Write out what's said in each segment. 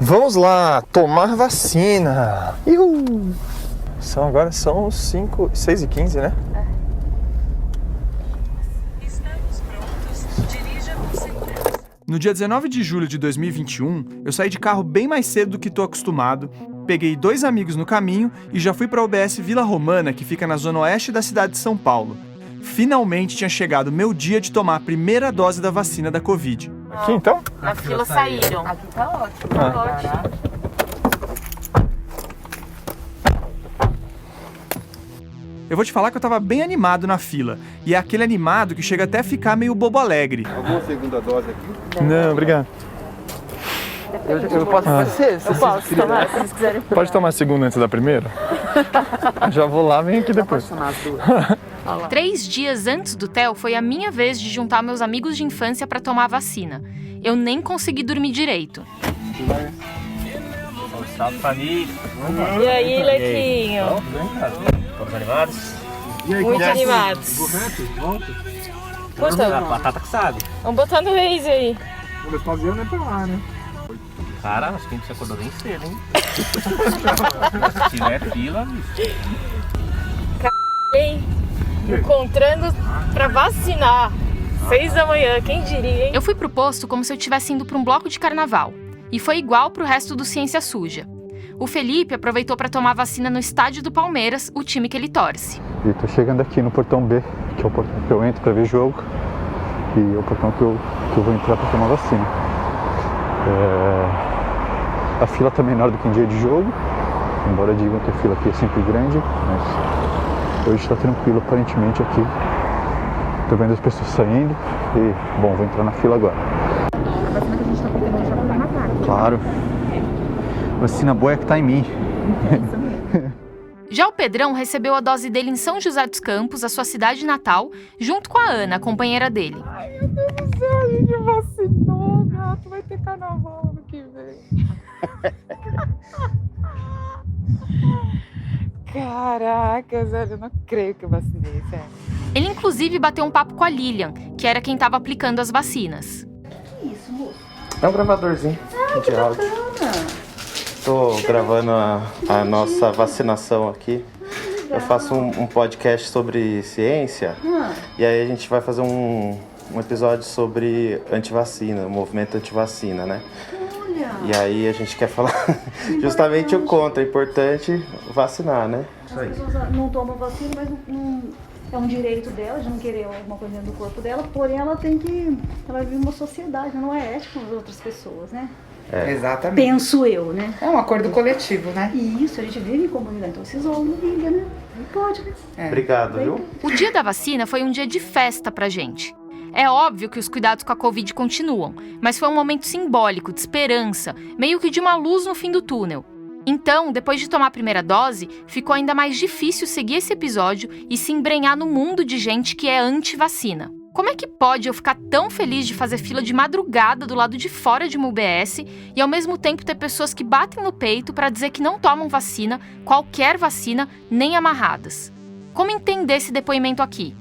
Vamos lá, tomar vacina. Uhul. Agora são 6h15, né? Estamos prontos. Dirija com segurança. No dia 19 de julho de 2021, eu saí de carro bem mais cedo do que estou acostumado, peguei 2 amigos no caminho e já fui para a UBS Vila Romana, que fica na zona oeste da cidade de São Paulo. Finalmente tinha chegado meu dia de tomar a primeira dose da vacina da Covid. Aqui então? Na fila saíram. Aqui tá ótimo. Tá ótimo. Eu vou te falar que eu tava bem animado na fila. E é aquele animado que chega até a ficar meio bobo alegre. Alguma segunda dose aqui? Não, obrigado. Eu posso fazer? Eu posso tomar, se vocês quiserem. Pode tomar a segunda antes da primeira? Já vou lá, vem aqui depois. 3 dias antes do TEL, foi a minha vez de juntar meus amigos de infância para tomar a vacina. Eu nem consegui dormir direito. Salve, família. E aí, Lequinho? Todos animados? Muito animados. A batata que sabe. Vamos botar no Waze aí. Vamos fazer é pra lá, né? Cara, acho que a gente acordou bem cedo, hein? Se tiver fila, bicho. Hein? Encontrando pra vacinar. 6 da manhã, quem diria, hein? Eu fui pro posto como se eu estivesse indo para um bloco de carnaval. E foi igual pro resto do Ciência Suja. O Felipe aproveitou para tomar vacina no estádio do Palmeiras, o time que ele torce. E tô chegando aqui no portão B, que é o portão que eu entro para ver jogo. E é o portão que eu vou entrar para tomar vacina. A fila tá menor do que em dia de jogo, embora digam que a fila aqui é sempre grande, mas hoje está tranquilo aparentemente aqui. Tô vendo as pessoas saindo e, bom, vou entrar na fila agora. A vacina que a gente tá pegando já tá matando. Claro, vacina boa é que tá em mim. Já o Pedrão recebeu a dose dele em São José dos Campos, a sua cidade natal, junto com a Ana, a companheira dele. Ai, meu Deus do céu, a gente vacinou, gato. Vai ter carnaval ano que vem. Caraca, velho, eu não creio que eu vacinei, sério. Ele inclusive bateu um papo com a Lilian, que era quem estava aplicando as vacinas. Que isso, moço? É um gravadorzinho de áudio. Tô gravando a nossa vacinação aqui. Eu faço um podcast sobre ciência. E aí a gente vai fazer um episódio sobre antivacina, o movimento antivacina, né? Olha. E aí a gente quer falar justamente o contra. É importante vacinar, né? As pessoas não tomam vacina, mas não é um direito dela de não querer alguma coisa dentro do corpo dela, porém ela vive uma sociedade, não é ético com as outras pessoas, né? Exatamente. Penso eu, né? É um acordo coletivo, né? E isso, a gente vive em comunidade, então esses homens ligam, né? Não pode, né? Obrigado, viu? O dia da vacina foi um dia de festa pra gente. É óbvio que os cuidados com a Covid continuam, mas foi um momento simbólico, de esperança, meio que de uma luz no fim do túnel. Então, depois de tomar a primeira dose, ficou ainda mais difícil seguir esse episódio e se embrenhar no mundo de gente que é anti-vacina. Como é que pode eu ficar tão feliz de fazer fila de madrugada do lado de fora de uma UBS e ao mesmo tempo ter pessoas que batem no peito para dizer que não tomam vacina, qualquer vacina, nem amarradas? Como entender esse depoimento aqui?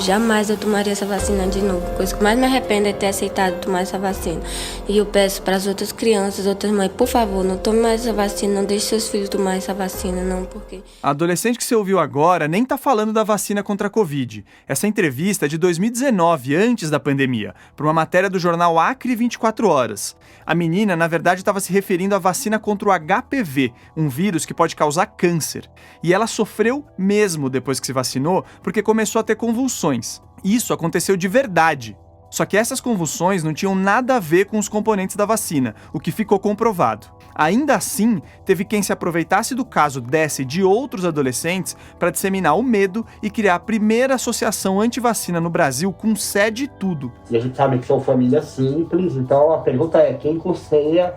Jamais eu tomaria essa vacina de novo. A coisa que mais me arrependo é ter aceitado tomar essa vacina. E eu peço para as outras crianças, outras mães, por favor, não tome mais essa vacina, não deixe seus filhos tomar essa vacina, não, porque... A adolescente que você ouviu agora nem tá falando da vacina contra a Covid. Essa entrevista é de 2019, antes da pandemia, para uma matéria do jornal Acre 24 Horas. A menina, na verdade, estava se referindo à vacina contra o HPV, um vírus que pode causar câncer. E ela sofreu mesmo depois que se vacinou, porque começou a ter convulsões. Isso aconteceu de verdade. Só que essas convulsões não tinham nada a ver com os componentes da vacina, o que ficou comprovado. Ainda assim, teve quem se aproveitasse do caso dessa e de outros adolescentes para disseminar o medo e criar a primeira associação antivacina no Brasil com sede e tudo. E a gente sabe que são famílias simples, então a pergunta é: quem custeia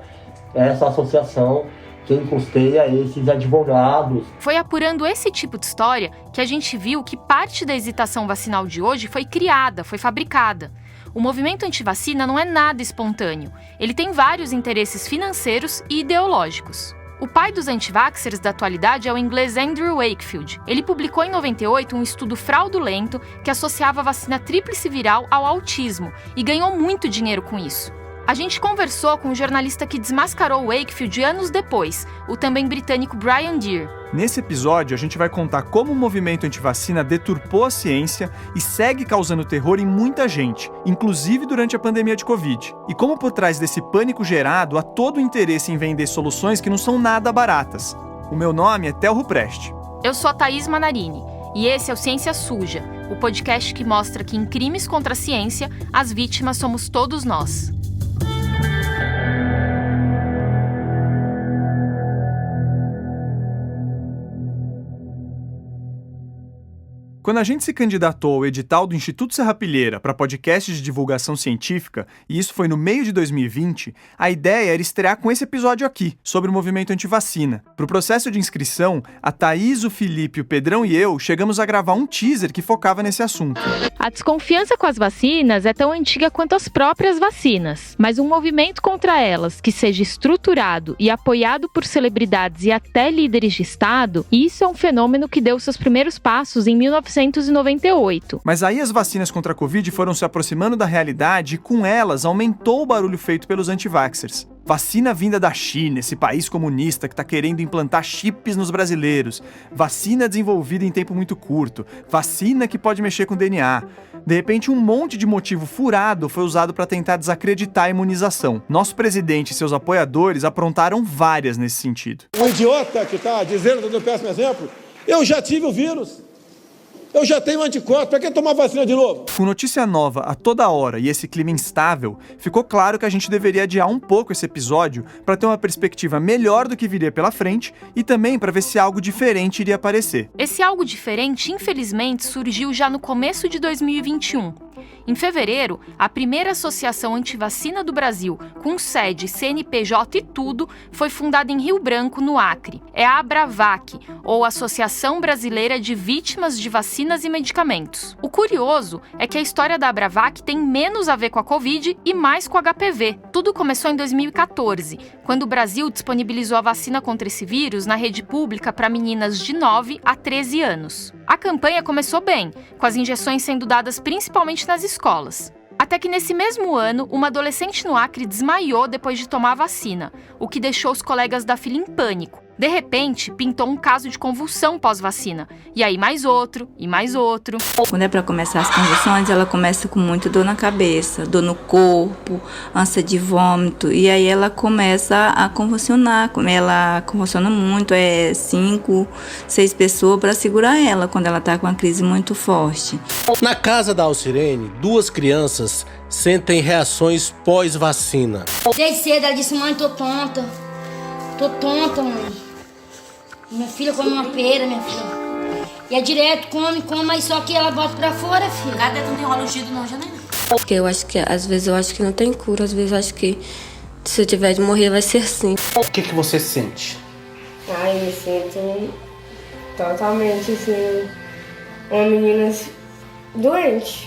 essa associação? Quem custeia esses advogados? Foi apurando esse tipo de história que a gente viu que parte da hesitação vacinal de hoje foi criada, foi fabricada. O movimento antivacina não é nada espontâneo. Ele tem vários interesses financeiros e ideológicos. O pai dos antivaxxers da atualidade é o inglês Andrew Wakefield. Ele publicou em 98 um estudo fraudulento que associava a vacina tríplice viral ao autismo e ganhou muito dinheiro com isso. A gente conversou com o jornalista que desmascarou o Wakefield anos depois, o também britânico Brian Deer. Nesse episódio, a gente vai contar como o movimento antivacina deturpou a ciência e segue causando terror em muita gente, inclusive durante a pandemia de Covid. E como por trás desse pânico gerado há todo o interesse em vender soluções que não são nada baratas. O meu nome é Theo Ruprecht. Eu sou a Thaís Manarini e esse é o Ciência Suja, o podcast que mostra que em crimes contra a ciência, as vítimas somos todos nós. Quando a gente se candidatou ao edital do Instituto Serrapilheira para podcast de divulgação científica, e isso foi no meio de 2020, a ideia era estrear com esse episódio aqui, sobre o movimento antivacina. Para o processo de inscrição, a Thaís, o Felipe, o Pedrão e eu chegamos a gravar um teaser que focava nesse assunto. A desconfiança com as vacinas é tão antiga quanto as próprias vacinas, mas um movimento contra elas que seja estruturado e apoiado por celebridades e até líderes de Estado, isso é um fenômeno que deu seus primeiros passos em 1998. Mas aí as vacinas contra a Covid foram se aproximando da realidade e com elas aumentou o barulho feito pelos antivaxxers. Vacina vinda da China, esse país comunista que está querendo implantar chips nos brasileiros. Vacina desenvolvida em tempo muito curto. Vacina que pode mexer com DNA. De repente, um monte de motivo furado foi usado para tentar desacreditar a imunização. Nosso presidente e seus apoiadores aprontaram várias nesse sentido. Um idiota que está dizendo, dando um péssimo exemplo, eu já tive o vírus. Eu já tenho anticorpo, para que tomar vacina de novo? Com notícia nova a toda hora e esse clima instável, ficou claro que a gente deveria adiar um pouco esse episódio para ter uma perspectiva melhor do que viria pela frente e também para ver se algo diferente iria aparecer. Esse algo diferente, infelizmente, surgiu já no começo de 2021. Em fevereiro, a primeira associação antivacina do Brasil, com sede, CNPJ e tudo, foi fundada em Rio Branco, no Acre. É a Abravac, ou Associação Brasileira de Vítimas de Vacinas e Medicamentos. O curioso é que a história da Abravac tem menos a ver com a Covid e mais com o HPV. Tudo começou em 2014, quando o Brasil disponibilizou a vacina contra esse vírus na rede pública para meninas de 9 a 13 anos. A campanha começou bem, com as injeções sendo dadas principalmente nas escolas. Até que nesse mesmo ano, uma adolescente no Acre desmaiou depois de tomar a vacina, o que deixou os colegas da fila em pânico. De repente, pintou um caso de convulsão pós-vacina. E aí mais outro, e mais outro. Quando é para começar as convulsões, ela começa com muita dor na cabeça, dor no corpo, ânsia de vômito. E aí ela começa a convulsionar. Ela convulsiona muito, 5, 6 pessoas para segurar ela quando ela está com uma crise muito forte. Na casa da Alcirene, 2 crianças sentem reações pós-vacina. Desde cedo ela disse, mãe, tô tonta. Tô tonta, mãe. Minha filha come uma pera, minha filha. E é direto, come, mas só que ela bota pra fora, filha. Cada não tem enrolido não, Janaína. Porque eu acho que, às vezes eu acho que não tem cura, às vezes eu acho que se eu tiver de morrer vai ser assim. O que você sente? Ai, me sinto totalmente assim, uma menina doente.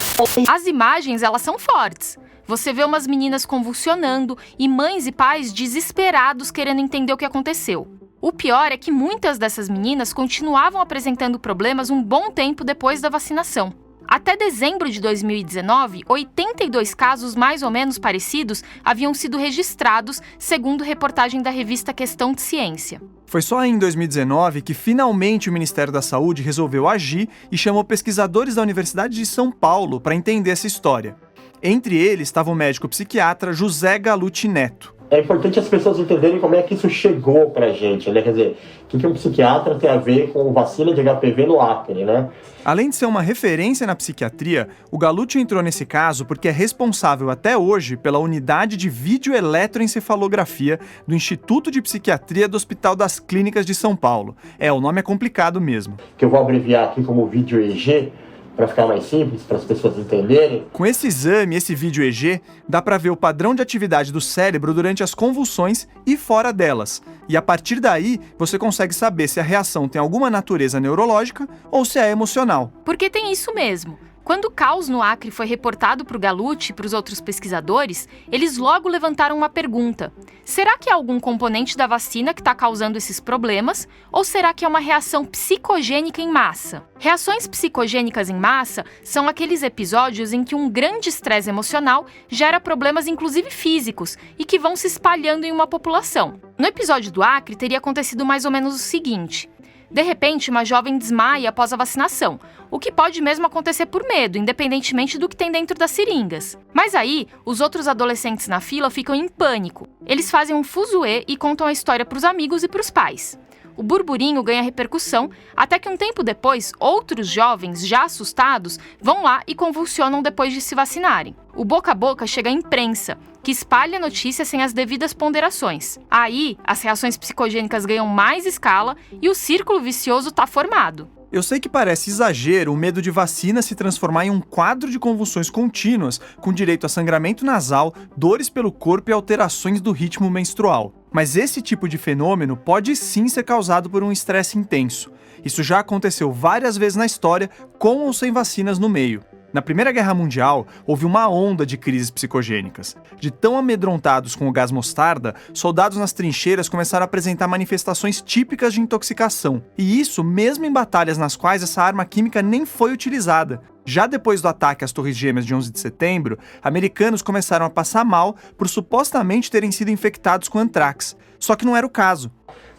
As imagens, elas são fortes. Você vê umas meninas convulsionando e mães e pais desesperados querendo entender o que aconteceu. O pior é que muitas dessas meninas continuavam apresentando problemas um bom tempo depois da vacinação. Até dezembro de 2019, 82 casos mais ou menos parecidos haviam sido registrados, segundo reportagem da revista Questão de Ciência. Foi só em 2019 que finalmente o Ministério da Saúde resolveu agir e chamou pesquisadores da Universidade de São Paulo para entender essa história. Entre eles estava o médico psiquiatra José Galute Neto. É importante as pessoas entenderem como é que isso chegou pra gente, né? Quer dizer, o que um psiquiatra tem a ver com vacina de HPV no Acre, né? Além de ser uma referência na psiquiatria, o Galute entrou nesse caso porque é responsável até hoje pela unidade de videoeletroencefalografia do Instituto de Psiquiatria do Hospital das Clínicas de São Paulo. O nome é complicado mesmo. Que eu vou abreviar aqui como vídeo EG, para ficar mais simples, para as pessoas entenderem. Com esse exame, esse vídeo EG, dá para ver o padrão de atividade do cérebro durante as convulsões e fora delas. E a partir daí, você consegue saber se a reação tem alguma natureza neurológica ou se é emocional. Porque tem isso mesmo. Quando o caos no Acre foi reportado para o Gallucci e para os outros pesquisadores, eles logo levantaram uma pergunta. Será que é algum componente da vacina que está causando esses problemas? Ou será que é uma reação psicogênica em massa? Reações psicogênicas em massa são aqueles episódios em que um grande estresse emocional gera problemas inclusive físicos e que vão se espalhando em uma população. No episódio do Acre teria acontecido mais ou menos o seguinte. De repente, uma jovem desmaia após a vacinação, o que pode mesmo acontecer por medo, independentemente do que tem dentro das seringas. Mas aí, os outros adolescentes na fila ficam em pânico. Eles fazem um fuzuê e contam a história para os amigos e para os pais. O burburinho ganha repercussão, até que um tempo depois, outros jovens, já assustados, vão lá e convulsionam depois de se vacinarem. O boca a boca chega à imprensa, que espalha a notícia sem as devidas ponderações. Aí, as reações psicogênicas ganham mais escala e o círculo vicioso está formado. Eu sei que parece exagero o medo de vacina se transformar em um quadro de convulsões contínuas, com direito a sangramento nasal, dores pelo corpo e alterações do ritmo menstrual. Mas esse tipo de fenômeno pode sim ser causado por um estresse intenso. Isso já aconteceu várias vezes na história, com ou sem vacinas no meio. Na Primeira Guerra Mundial, houve uma onda de crises psicogênicas. De tão amedrontados com o gás mostarda, soldados nas trincheiras começaram a apresentar manifestações típicas de intoxicação. E isso mesmo em batalhas nas quais essa arma química nem foi utilizada. Já depois do ataque às Torres Gêmeas de 11 de setembro, americanos começaram a passar mal por supostamente terem sido infectados com antrax. Só que não era o caso.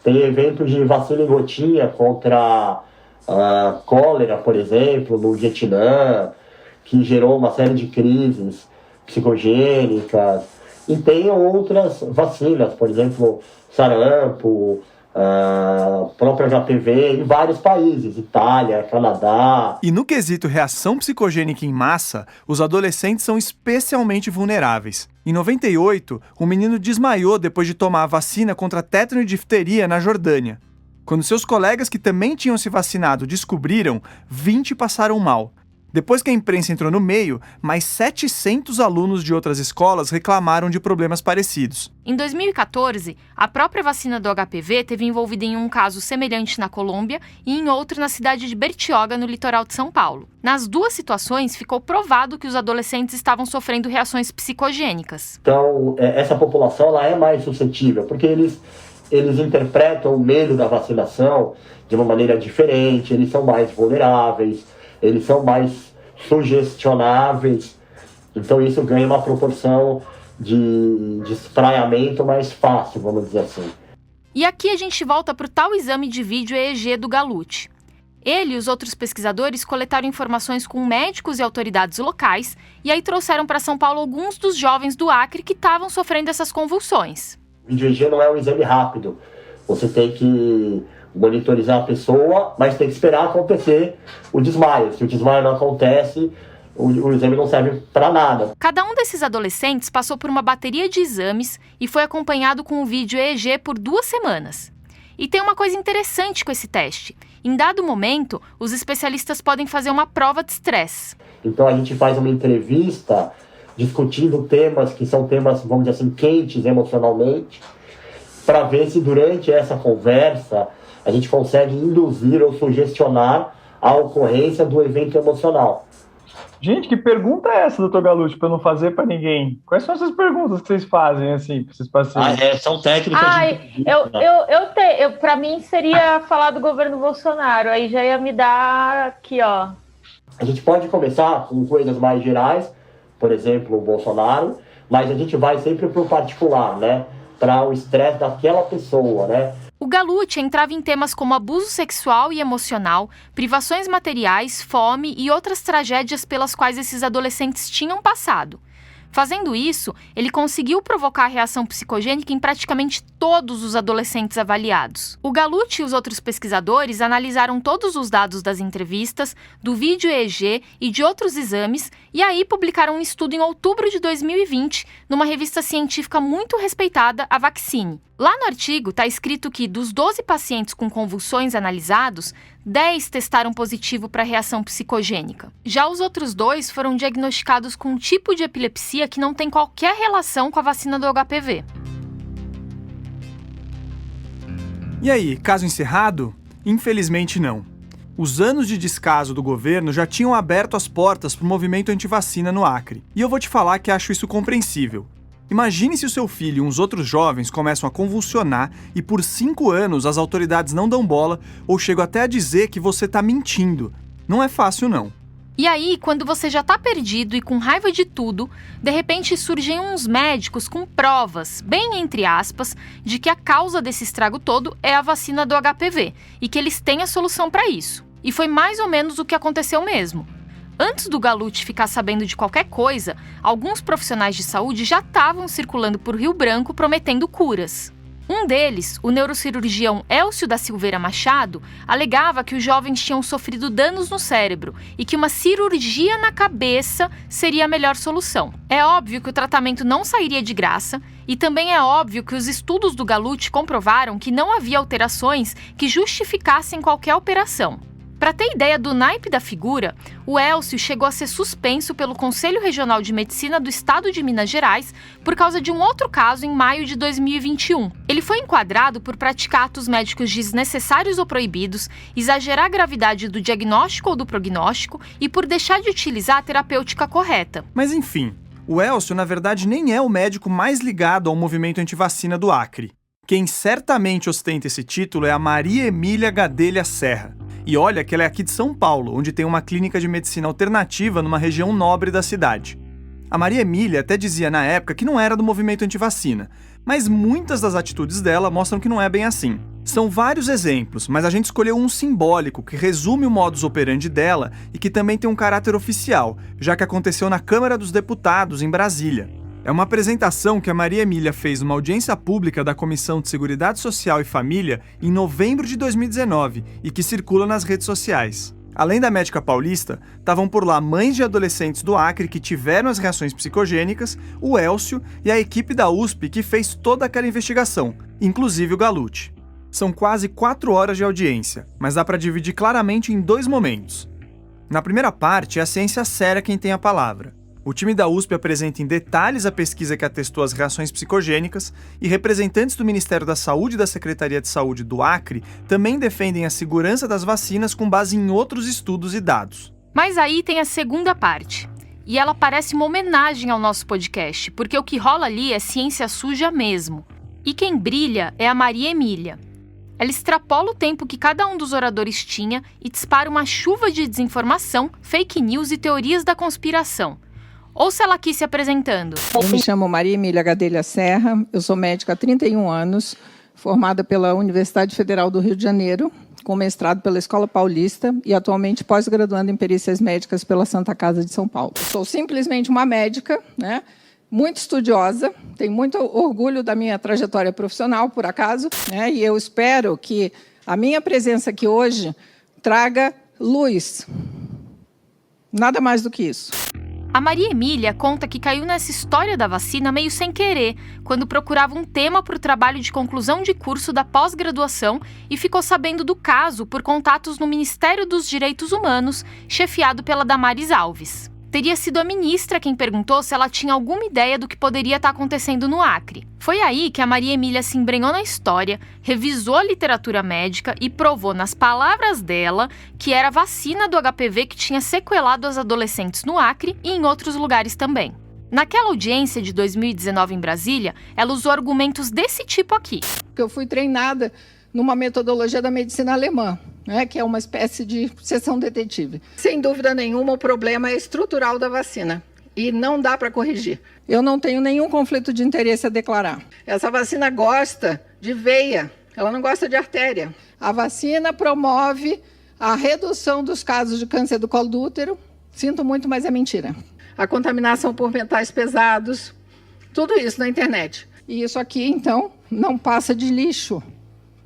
Tem eventos de vacina em gotinha contra a cólera, por exemplo, no Vietnã, que gerou uma série de crises psicogênicas. E tem outras vacinas, por exemplo, sarampo, própria HPV, em vários países, Itália, Canadá. E no quesito reação psicogênica em massa, os adolescentes são especialmente vulneráveis. Em 98, um menino desmaiou depois de tomar a vacina contra tétano e difteria na Jordânia. Quando seus colegas que também tinham se vacinado descobriram, 20 passaram mal. Depois que a imprensa entrou no meio, mais 700 alunos de outras escolas reclamaram de problemas parecidos. Em 2014, a própria vacina do HPV teve envolvida em um caso semelhante na Colômbia e em outro na cidade de Bertioga, no litoral de São Paulo. Nas duas situações, ficou provado que os adolescentes estavam sofrendo reações psicogênicas. Então, essa população ela é mais suscetível, porque eles interpretam o medo da vacinação de uma maneira diferente, eles são mais vulneráveis, eles são mais sugestionáveis, então isso ganha uma proporção de espraiamento mais fácil, vamos dizer assim. E aqui a gente volta para o tal exame de vídeo EEG do Gallucci. Ele e os outros pesquisadores coletaram informações com médicos e autoridades locais e aí trouxeram para São Paulo alguns dos jovens do Acre que estavam sofrendo essas convulsões. O vídeo EEG não é um exame rápido, você tem que monitorizar a pessoa, mas tem que esperar acontecer o desmaio. Se o desmaio não acontece, o exame não serve para nada. Cada um desses adolescentes passou por uma bateria de exames e foi acompanhado com o vídeo EEG por 2 semanas. E tem uma coisa interessante com esse teste. Em dado momento, os especialistas podem fazer uma prova de estresse. Então a gente faz uma entrevista discutindo temas que são temas, vamos dizer assim, quentes emocionalmente, para ver se durante essa conversa a gente consegue induzir ou sugestionar a ocorrência do evento emocional. Gente, que pergunta é essa, doutor Gallucci, para eu não fazer para ninguém? Quais são essas perguntas que vocês fazem, assim, para esses pacientes? São técnicas Para mim seria falar do governo Bolsonaro, aí já ia me dar aqui, ó. A gente pode começar com coisas mais gerais, por exemplo, o Bolsonaro, mas a gente vai sempre para o particular, né? Para o estresse daquela pessoa, né? O Gallucci entrava em temas como abuso sexual e emocional, privações materiais, fome e outras tragédias pelas quais esses adolescentes tinham passado. Fazendo isso, ele conseguiu provocar reação psicogênica em praticamente todos os adolescentes avaliados. O Gallucci e os outros pesquisadores analisaram todos os dados das entrevistas, do vídeo EEG e de outros exames e aí publicaram um estudo em outubro de 2020 numa revista científica muito respeitada, a Vaccine. Lá no artigo está escrito que, dos 12 pacientes com convulsões analisados, 10 testaram positivo para reação psicogênica. Já os outros 2 foram diagnosticados com um tipo de epilepsia que não tem qualquer relação com a vacina do HPV. E aí, caso encerrado? Infelizmente não. Os anos de descaso do governo já tinham aberto as portas para o movimento antivacina no Acre. E eu vou te falar que acho isso compreensível. Imagine se o seu filho e uns outros jovens começam a convulsionar e por 5 anos as autoridades não dão bola ou chegam até a dizer que você está mentindo. Não é fácil, não. E aí, quando você já tá perdido e com raiva de tudo, de repente surgem uns médicos com provas, bem entre aspas, de que a causa desse estrago todo é a vacina do HPV e que eles têm a solução para isso. E foi mais ou menos o que aconteceu mesmo. Antes do Galute ficar sabendo de qualquer coisa, alguns profissionais de saúde já estavam circulando por Rio Branco prometendo curas. Um deles, o neurocirurgião Elcio da Silveira Machado, alegava que os jovens tinham sofrido danos no cérebro e que uma cirurgia na cabeça seria a melhor solução. É óbvio que o tratamento não sairia de graça e também é óbvio que os estudos do Galute comprovaram que não havia alterações que justificassem qualquer operação. Para ter ideia do naipe da figura, o Elcio chegou a ser suspenso pelo Conselho Regional de Medicina do Estado de Minas Gerais por causa de um outro caso em maio de 2021. Ele foi enquadrado por praticar atos médicos desnecessários ou proibidos, exagerar a gravidade do diagnóstico ou do prognóstico e por deixar de utilizar a terapêutica correta. Mas enfim, o Elcio na verdade nem é o médico mais ligado ao movimento antivacina do Acre. Quem certamente ostenta esse título é a Maria Emília Gadelha Serra. E olha que ela é aqui de São Paulo, onde tem uma clínica de medicina alternativa numa região nobre da cidade. A Maria Emília até dizia na época que não era do movimento antivacina, mas muitas das atitudes dela mostram que não é bem assim. São vários exemplos, mas a gente escolheu um simbólico que resume o modus operandi dela e que também tem um caráter oficial, já que aconteceu na Câmara dos Deputados, em Brasília. É uma apresentação que a Maria Emília fez numa audiência pública da Comissão de Seguridade Social e Família em novembro de 2019 e que circula nas redes sociais. Além da médica paulista, estavam por lá mães de adolescentes do Acre que tiveram as reações psicogênicas, o Elcio e a equipe da USP que fez toda aquela investigação, inclusive o Galute. São quase 4 horas de audiência, mas dá para dividir claramente em 2 momentos. Na primeira parte, é a ciência séria quem tem a palavra. O time da USP apresenta em detalhes a pesquisa que atestou as reações psicogênicas e representantes do Ministério da Saúde e da Secretaria de Saúde do Acre também defendem a segurança das vacinas com base em outros estudos e dados. Mas aí tem a segunda parte. E ela parece uma homenagem ao nosso podcast, porque o que rola ali é ciência suja mesmo. E quem brilha é a Maria Emília. Ela extrapola o tempo que cada um dos oradores tinha e dispara uma chuva de desinformação, fake news e teorias da conspiração. Ouça ela aqui se apresentando. Eu me chamo Maria Emília Gadelha Serra, eu sou médica há 31 anos, formada pela Universidade Federal do Rio de Janeiro, com mestrado pela Escola Paulista e atualmente pós-graduando em perícias médicas pela Santa Casa de São Paulo. Sou simplesmente uma médica, né? Muito estudiosa, tenho muito orgulho da minha trajetória profissional, por acaso, né? E eu espero que a minha presença aqui hoje traga luz. Nada mais do que isso. A Maria Emília conta que caiu nessa história da vacina meio sem querer, quando procurava um tema para o trabalho de conclusão de curso da pós-graduação e ficou sabendo do caso por contatos no Ministério dos Direitos Humanos, chefiado pela Damares Alves. Teria sido a ministra quem perguntou se ela tinha alguma ideia do que poderia estar acontecendo no Acre. Foi aí que a Maria Emília se embrenhou na história, revisou a literatura médica e provou nas palavras dela que era a vacina do HPV que tinha sequelado as adolescentes no Acre e em outros lugares também. Naquela audiência de 2019 em Brasília, ela usou argumentos desse tipo aqui. Eu fui treinada numa metodologia da medicina alemã, né, que é uma espécie de sessão detetive. Sem dúvida nenhuma, o problema é estrutural da vacina e não dá para corrigir. Eu não tenho nenhum conflito de interesse a declarar. Essa vacina gosta de veia, ela não gosta de artéria. A vacina promove a redução dos casos de câncer do colo do útero. Sinto muito, mas é mentira. A contaminação por metais pesados, tudo isso na internet. E isso aqui, então, não passa de lixo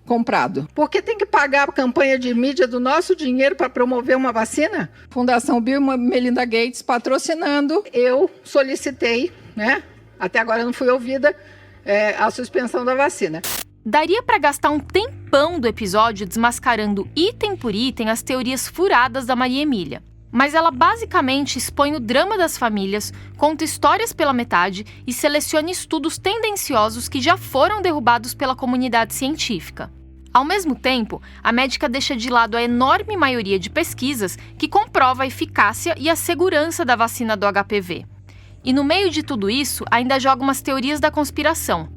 comprado. Por que tem que pagar a campanha de mídia do nosso dinheiro para promover uma vacina? Fundação Bill e Melinda Gates patrocinando. Eu solicitei, né? Até agora não fui ouvida, a suspensão da vacina. Daria para gastar um tempão do episódio desmascarando item por item as teorias furadas da Maria Emília. Mas ela basicamente expõe o drama das famílias, conta histórias pela metade e seleciona estudos tendenciosos que já foram derrubados pela comunidade científica. Ao mesmo tempo, a médica deixa de lado a enorme maioria de pesquisas que comprova a eficácia e a segurança da vacina do HPV. E no meio de tudo isso, ainda joga umas teorias da conspiração.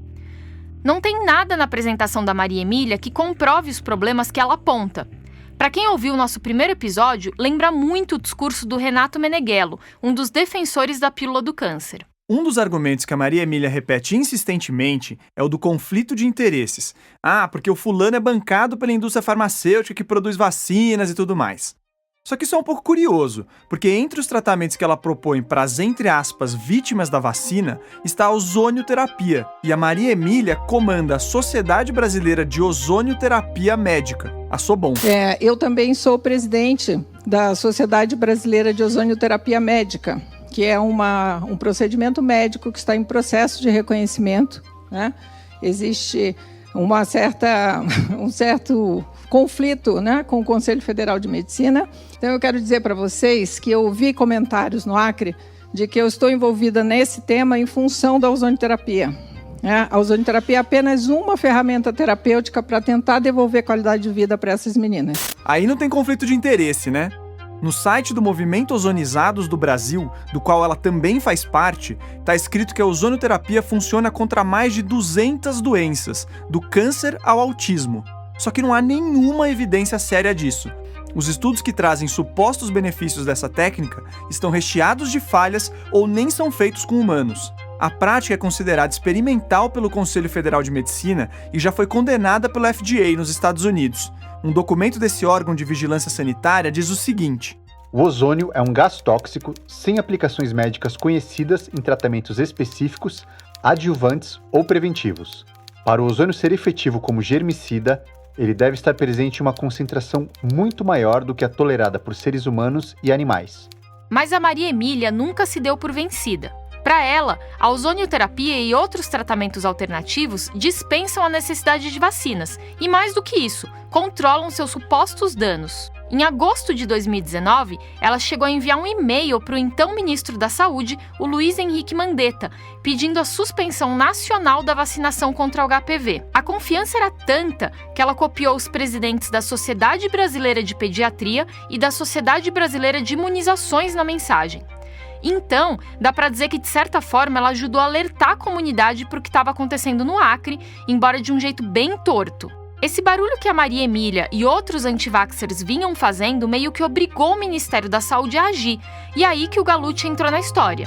Não tem nada na apresentação da Maria Emília que comprove os problemas que ela aponta. Para quem ouviu o nosso primeiro episódio, lembra muito o discurso do Renato Meneghello, um dos defensores da pílula do câncer. Um dos argumentos que a Maria Emília repete insistentemente é o do conflito de interesses. Porque o fulano é bancado pela indústria farmacêutica que produz vacinas e tudo mais. Só que isso é um pouco curioso, porque entre os tratamentos que ela propõe para as, entre aspas, vítimas da vacina, está a ozonioterapia, e a Maria Emília comanda a Sociedade Brasileira de Ozonioterapia Médica, a SOBOM. Eu também sou presidente da Sociedade Brasileira de Ozonioterapia Médica, que é um procedimento médico que está em processo de reconhecimento, né? Existe um certo conflito, né, com o Conselho Federal de Medicina. Então eu quero dizer para vocês que eu ouvi comentários no Acre de que eu estou envolvida nesse tema em função da ozonioterapia. A ozonioterapia é apenas uma ferramenta terapêutica para tentar devolver qualidade de vida para essas meninas. Aí não tem conflito de interesse, né? No site do Movimento Ozonizados do Brasil, do qual ela também faz parte, está escrito que a ozonioterapia funciona contra mais de 200 doenças, do câncer ao autismo. Só que não há nenhuma evidência séria disso. Os estudos que trazem supostos benefícios dessa técnica estão recheados de falhas ou nem são feitos com humanos. A prática é considerada experimental pelo Conselho Federal de Medicina e já foi condenada pelo FDA nos Estados Unidos. Um documento desse órgão de vigilância sanitária diz o seguinte: o ozônio é um gás tóxico sem aplicações médicas conhecidas em tratamentos específicos, adjuvantes ou preventivos. Para o ozônio ser efetivo como germicida, ele deve estar presente em uma concentração muito maior do que a tolerada por seres humanos e animais. Mas a Maria Emília nunca se deu por vencida. Para ela, a ozonioterapia e outros tratamentos alternativos dispensam a necessidade de vacinas e, mais do que isso, controlam seus supostos danos. Em agosto de 2019, ela chegou a enviar um e-mail para o então ministro da Saúde, o Luiz Henrique Mandetta, pedindo a suspensão nacional da vacinação contra o HPV. A confiança era tanta que ela copiou os presidentes da Sociedade Brasileira de Pediatria e da Sociedade Brasileira de Imunizações na mensagem. Então, dá para dizer que, de certa forma, ela ajudou a alertar a comunidade para o que estava acontecendo no Acre, embora de um jeito bem torto. Esse barulho que a Maria Emília e outros antivaxxers vinham fazendo meio que obrigou o Ministério da Saúde a agir, e aí que o Galute entrou na história.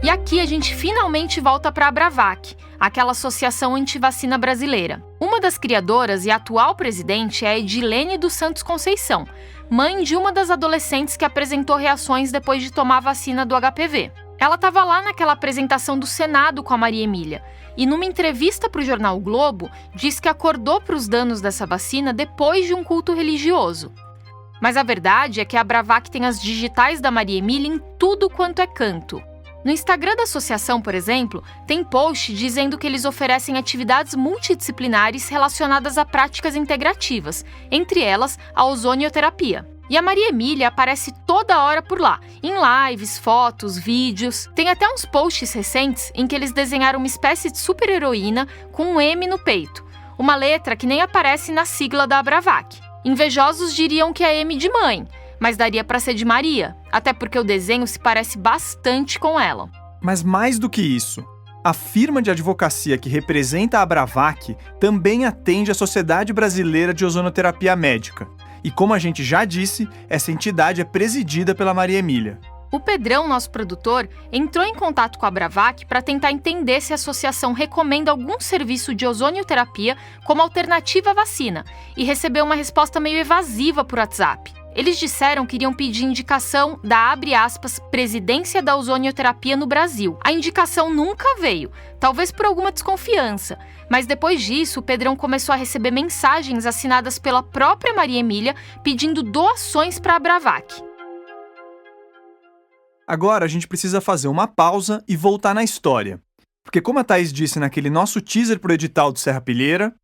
E aqui a gente finalmente volta para a Abravac, aquela associação antivacina brasileira. Uma das criadoras e atual presidente é a Edilene dos Santos Conceição, mãe de uma das adolescentes que apresentou reações depois de tomar a vacina do HPV. Ela estava lá naquela apresentação do Senado com a Maria Emília e, numa entrevista para o jornal o Globo, disse que acordou para os danos dessa vacina depois de um culto religioso. Mas a verdade é que a Abravac tem as digitais da Maria Emília em tudo quanto é canto. No Instagram da associação, por exemplo, tem post dizendo que eles oferecem atividades multidisciplinares relacionadas a práticas integrativas, entre elas a ozonioterapia. E a Maria Emília aparece toda hora por lá, em lives, fotos, vídeos. Tem até uns posts recentes em que eles desenharam uma espécie de super-heroína com um M no peito, uma letra que nem aparece na sigla da Abravac. Invejosos diriam que é M de mãe, mas daria para ser de Maria, até porque o desenho se parece bastante com ela. Mas mais do que isso, a firma de advocacia que representa a Abravac também atende a Sociedade Brasileira de Ozonioterapia Médica. E como a gente já disse, essa entidade é presidida pela Maria Emília. O Pedrão, nosso produtor, entrou em contato com a Abravac para tentar entender se a associação recomenda algum serviço de ozonioterapia como alternativa à vacina e recebeu uma resposta meio evasiva por WhatsApp. Eles disseram que iriam pedir indicação da, abre aspas, Presidência da Ozonioterapia no Brasil. A indicação nunca veio, talvez por alguma desconfiança. Mas depois disso, o Pedrão começou a receber mensagens assinadas pela própria Maria Emília pedindo doações para a Abravac. Agora a gente precisa fazer uma pausa e voltar na história. Porque como a Thaís disse naquele nosso teaser pro edital do Serra Pilheira,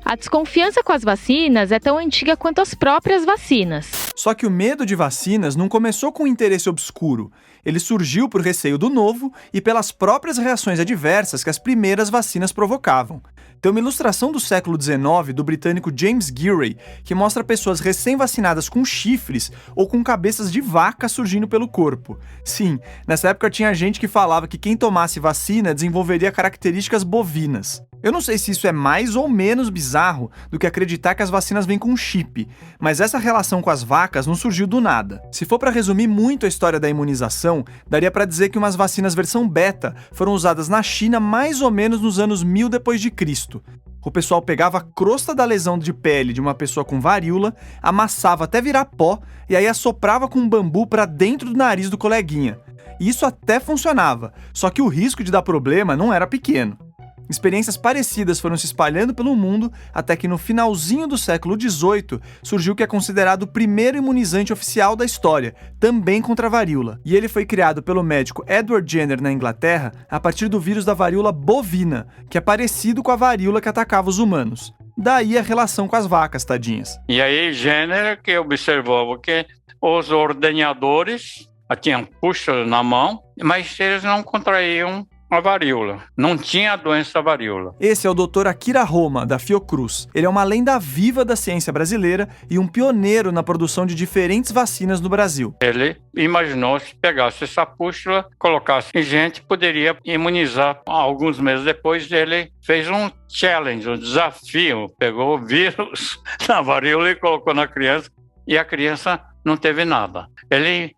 a desconfiança com as vacinas é tão antiga quanto as próprias vacinas. Só que o medo de vacinas não começou com um interesse obscuro. Ele surgiu por receio do novo e pelas próprias reações adversas que as primeiras vacinas provocavam. Tem uma ilustração do século XIX do britânico James Gillray que mostra pessoas recém-vacinadas com chifres ou com cabeças de vaca surgindo pelo corpo. Sim, nessa época tinha gente que falava que quem tomasse vacina desenvolveria características bovinas. Eu não sei se isso é mais ou menos bizarro do que acreditar que as vacinas vêm com chip, mas essa relação com as vacas não surgiu do nada. Se for para resumir muito a história da imunização, daria para dizer que umas vacinas versão beta foram usadas na China mais ou menos nos anos 1000 depois de Cristo. O pessoal pegava a crosta da lesão de pele de uma pessoa com varíola, amassava até virar pó e aí assoprava com um bambu para dentro do nariz do coleguinha. E isso até funcionava, só que o risco de dar problema não era pequeno. Experiências parecidas foram se espalhando pelo mundo até que no finalzinho do século XVIII surgiu o que é considerado o primeiro imunizante oficial da história, também contra a varíola. E ele foi criado pelo médico Edward Jenner na Inglaterra a partir do vírus da varíola bovina, que é parecido com a varíola que atacava os humanos. Daí a relação com as vacas, tadinhas. E aí Jenner que observou que os ordenhadores tinham pústulas na mão, mas eles não contraíam a varíola. Não tinha a doença da varíola. Esse é o Dr. Akira Homa, da Fiocruz. Ele é uma lenda viva da ciência brasileira e um pioneiro na produção de diferentes vacinas no Brasil. Ele imaginou se pegasse essa pústula, colocasse em gente, poderia imunizar. Alguns meses depois, ele fez um challenge, um desafio. Pegou o vírus da varíola e colocou na criança e a criança não teve nada. Ele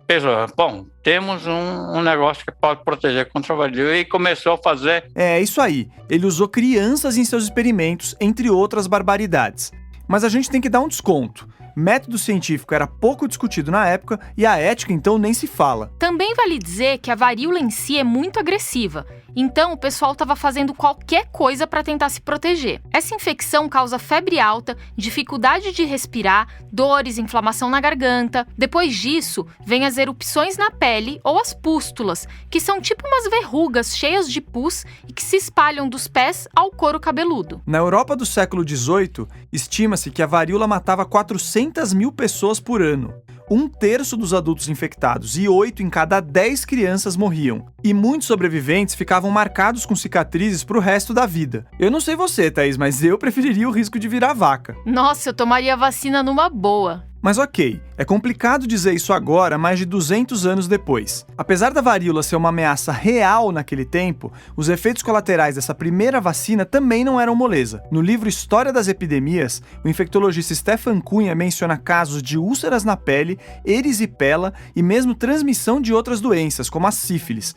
pensou, bom, temos um negócio que pode proteger contra a varíola e começou a fazer... É isso aí, ele usou crianças em seus experimentos, entre outras barbaridades. Mas a gente tem que dar um desconto. Método científico era pouco discutido na época e a ética então nem se fala. Também vale dizer que a varíola em si é muito agressiva, então o pessoal estava fazendo qualquer coisa para tentar se proteger. Essa infecção causa febre alta, dificuldade de respirar, dores, inflamação na garganta. Depois disso, vem as erupções na pele ou as pústulas, que são tipo umas verrugas cheias de pus e que se espalham dos pés ao couro cabeludo. Na Europa do século XVIII, estima-se que a varíola matava 400 mil pessoas por ano. 1/3 dos adultos infectados e 8 em cada 10 crianças morriam. E muitos sobreviventes ficavam marcados com cicatrizes pro resto da vida. Eu não sei você, Thaís, mas eu preferiria o risco de virar vaca. Nossa, eu tomaria a vacina numa boa. Mas ok, é complicado dizer isso agora, mais de 200 anos depois. Apesar da varíola ser uma ameaça real naquele tempo, os efeitos colaterais dessa primeira vacina também não eram moleza. No livro História das Epidemias, o infectologista Stefan Cunha menciona casos de úlceras na pele, erisipela e mesmo transmissão de outras doenças, como a sífilis.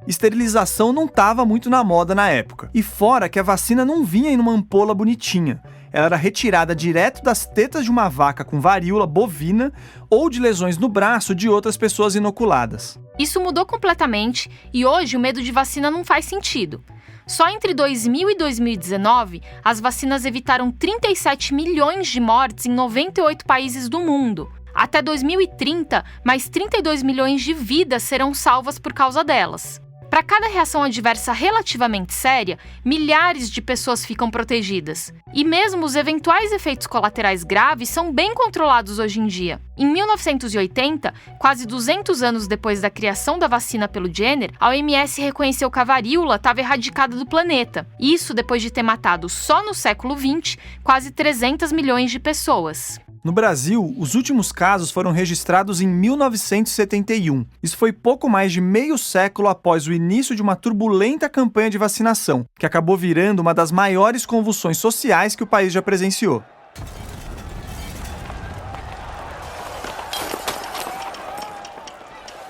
Esterilização não estava muito na moda na época. E fora que a vacina não vinha em uma ampola bonitinha. Ela era retirada direto das tetas de uma vaca com varíola bovina ou de lesões no braço de outras pessoas inoculadas. Isso mudou completamente e hoje o medo de vacina não faz sentido. Só entre 2000 e 2019, as vacinas evitaram 37 milhões de mortes em 98 países do mundo. Até 2030, mais 32 milhões de vidas serão salvas por causa delas. Para cada reação adversa relativamente séria, milhares de pessoas ficam protegidas. E mesmo os eventuais efeitos colaterais graves são bem controlados hoje em dia. Em 1980, quase 200 anos depois da criação da vacina pelo Jenner, a OMS reconheceu que a varíola estava erradicada do planeta. Isso depois de ter matado só no século XX quase 300 milhões de pessoas. No Brasil, os últimos casos foram registrados em 1971. Isso foi pouco mais de meio século após o início de uma turbulenta campanha de vacinação, que acabou virando uma das maiores convulsões sociais que o país já presenciou.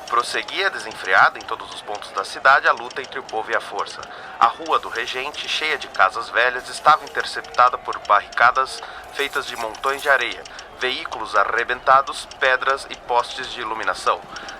Prosseguia desenfreada em todos os pontos da cidade a luta entre o povo e a força. A Rua do Regente, cheia de casas velhas, estava interceptada por barricadas feitas de montões de areia, veículos arrebentados, pedras e postes de iluminação.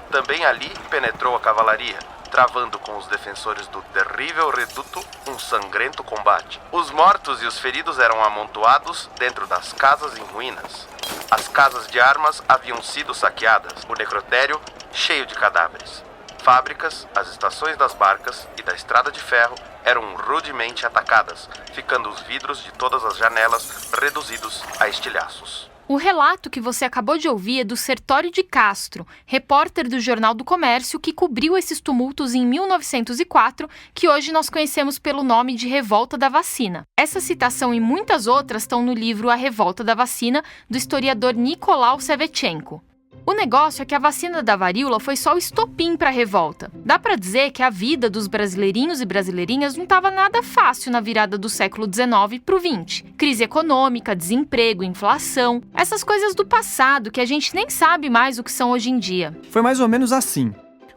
Também ali penetrou a cavalaria, travando com os defensores do terrível reduto um sangrento combate. Os mortos e os feridos eram amontoados dentro das casas em ruínas. As casas de armas haviam sido saqueadas, o necrotério cheio de cadáveres. Fábricas, as estações das barcas e da estrada de ferro eram rudemente atacadas, ficando os vidros de todas as janelas reduzidos a estilhaços. O relato que você acabou de ouvir é do Sertório de Castro, repórter do Jornal do Comércio que cobriu esses tumultos em 1904, que hoje nós conhecemos pelo nome de Revolta da Vacina. Essa citação e muitas outras estão no livro A Revolta da Vacina, do historiador Nicolau Shevchenko. O negócio é que a vacina da varíola foi só o estopim para a revolta. Dá para dizer que a vida dos brasileirinhos e brasileirinhas não estava nada fácil na virada do século XIX para o XX. Crise econômica, desemprego, inflação, essas coisas do passado que a gente nem sabe mais o que são hoje em dia. Foi mais ou menos assim.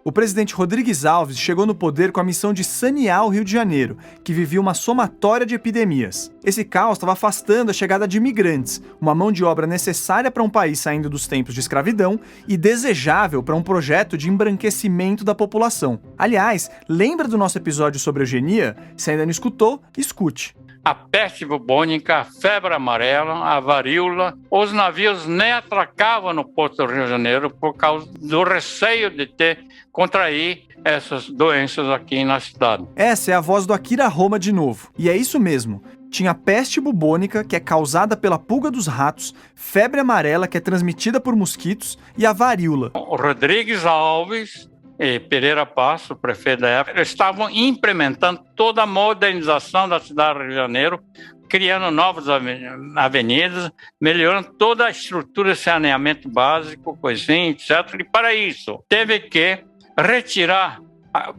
O presidente Rodrigues Alves chegou no poder com a missão de sanear o Rio de Janeiro, que vivia uma somatória de epidemias. Esse caos estava afastando a chegada de imigrantes, uma mão de obra necessária para um país saindo dos tempos de escravidão e desejável para um projeto de embranquecimento da população. Aliás, lembra do nosso episódio sobre eugenia? Se ainda não escutou, escute. A peste bubônica, a febre amarela, a varíola. Os navios nem atracavam no porto do Rio de Janeiro por causa do receio de contrair essas doenças aqui na cidade. Essa é a voz do Akira Roma de novo. E é isso mesmo. Tinha a peste bubônica, que é causada pela pulga dos ratos, febre amarela, que é transmitida por mosquitos, e a varíola. O Rodrigues Alves e Pereira Passos, o prefeito da época, estavam implementando toda a modernização da cidade do Rio de Janeiro, criando novas avenidas, melhorando toda a estrutura de saneamento básico, coisinha, etc. E para isso, teve que retirar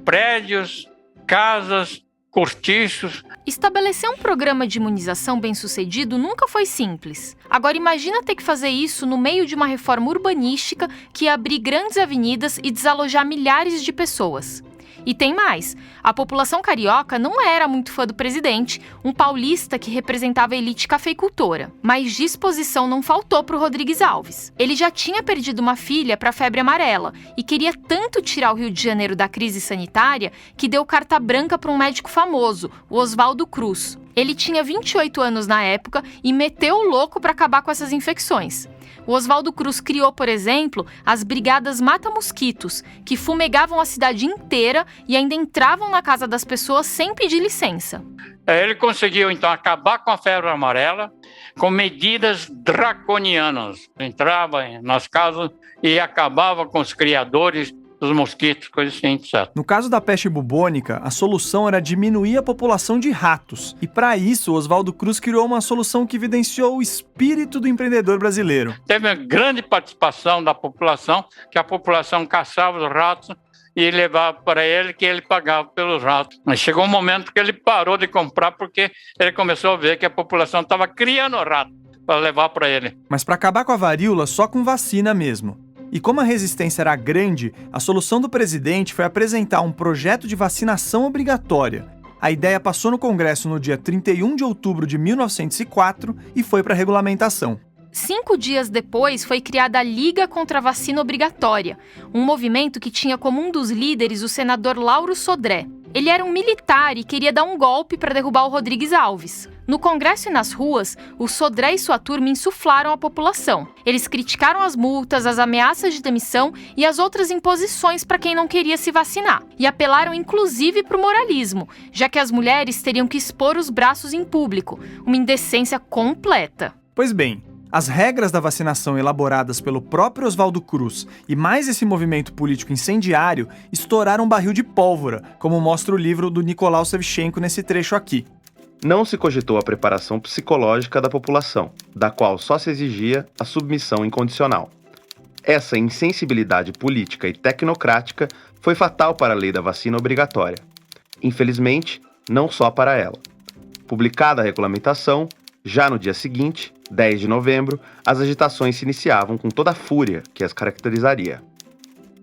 prédios, casas, cortiços. Estabelecer um programa de imunização bem-sucedido nunca foi simples. Agora imagina ter que fazer isso no meio de uma reforma urbanística que ia abrir grandes avenidas e desalojar milhares de pessoas. E tem mais, a população carioca não era muito fã do presidente, um paulista que representava a elite cafeicultora. Mas disposição não faltou para o Rodrigues Alves. Ele já tinha perdido uma filha para a febre amarela e queria tanto tirar o Rio de Janeiro da crise sanitária que deu carta branca para um médico famoso, o Oswaldo Cruz. Ele tinha 28 anos na época e meteu o louco para acabar com essas infecções. O Oswaldo Cruz criou, por exemplo, as Brigadas Mata-Mosquitos, que fumegavam a cidade inteira e ainda entravam na casa das pessoas sem pedir licença. Ele conseguiu, então, acabar com a febre amarela com medidas draconianas. Entrava nas casas e acabava com os criadores dos mosquitos, coisas assim, etc. No caso da peste bubônica, a solução era diminuir a população de ratos. E para isso, Oswaldo Cruz criou uma solução que evidenciou o espírito do empreendedor brasileiro. Teve uma grande participação da população, que a população caçava os ratos e levava para ele, que ele pagava pelos ratos. Mas chegou um momento que ele parou de comprar porque ele começou a ver que a população estava criando rato para levar para ele. Mas para acabar com a varíola, só com vacina mesmo. E como a resistência era grande, a solução do presidente foi apresentar um projeto de vacinação obrigatória. A ideia passou no Congresso no dia 31 de outubro de 1904 e foi para regulamentação. 5 dias depois foi criada a Liga contra a Vacina Obrigatória, um movimento que tinha como um dos líderes o senador Lauro Sodré. Ele era um militar e queria dar um golpe para derrubar o Rodrigues Alves. No Congresso e nas ruas, o Sodré e sua turma insuflaram a população. Eles criticaram as multas, as ameaças de demissão e as outras imposições para quem não queria se vacinar. E apelaram inclusive para o moralismo, já que as mulheres teriam que expor os braços em público, uma indecência completa. Pois bem, as regras da vacinação elaboradas pelo próprio Oswaldo Cruz e mais esse movimento político incendiário estouraram um barril de pólvora, como mostra o livro do Nicolau Shevchenko nesse trecho aqui. Não se cogitou a preparação psicológica da população, da qual só se exigia a submissão incondicional. Essa insensibilidade política e tecnocrática foi fatal para a lei da vacina obrigatória. Infelizmente, não só para ela. Publicada a regulamentação, já no dia seguinte, 10 de novembro, as agitações se iniciavam com toda a fúria que as caracterizaria.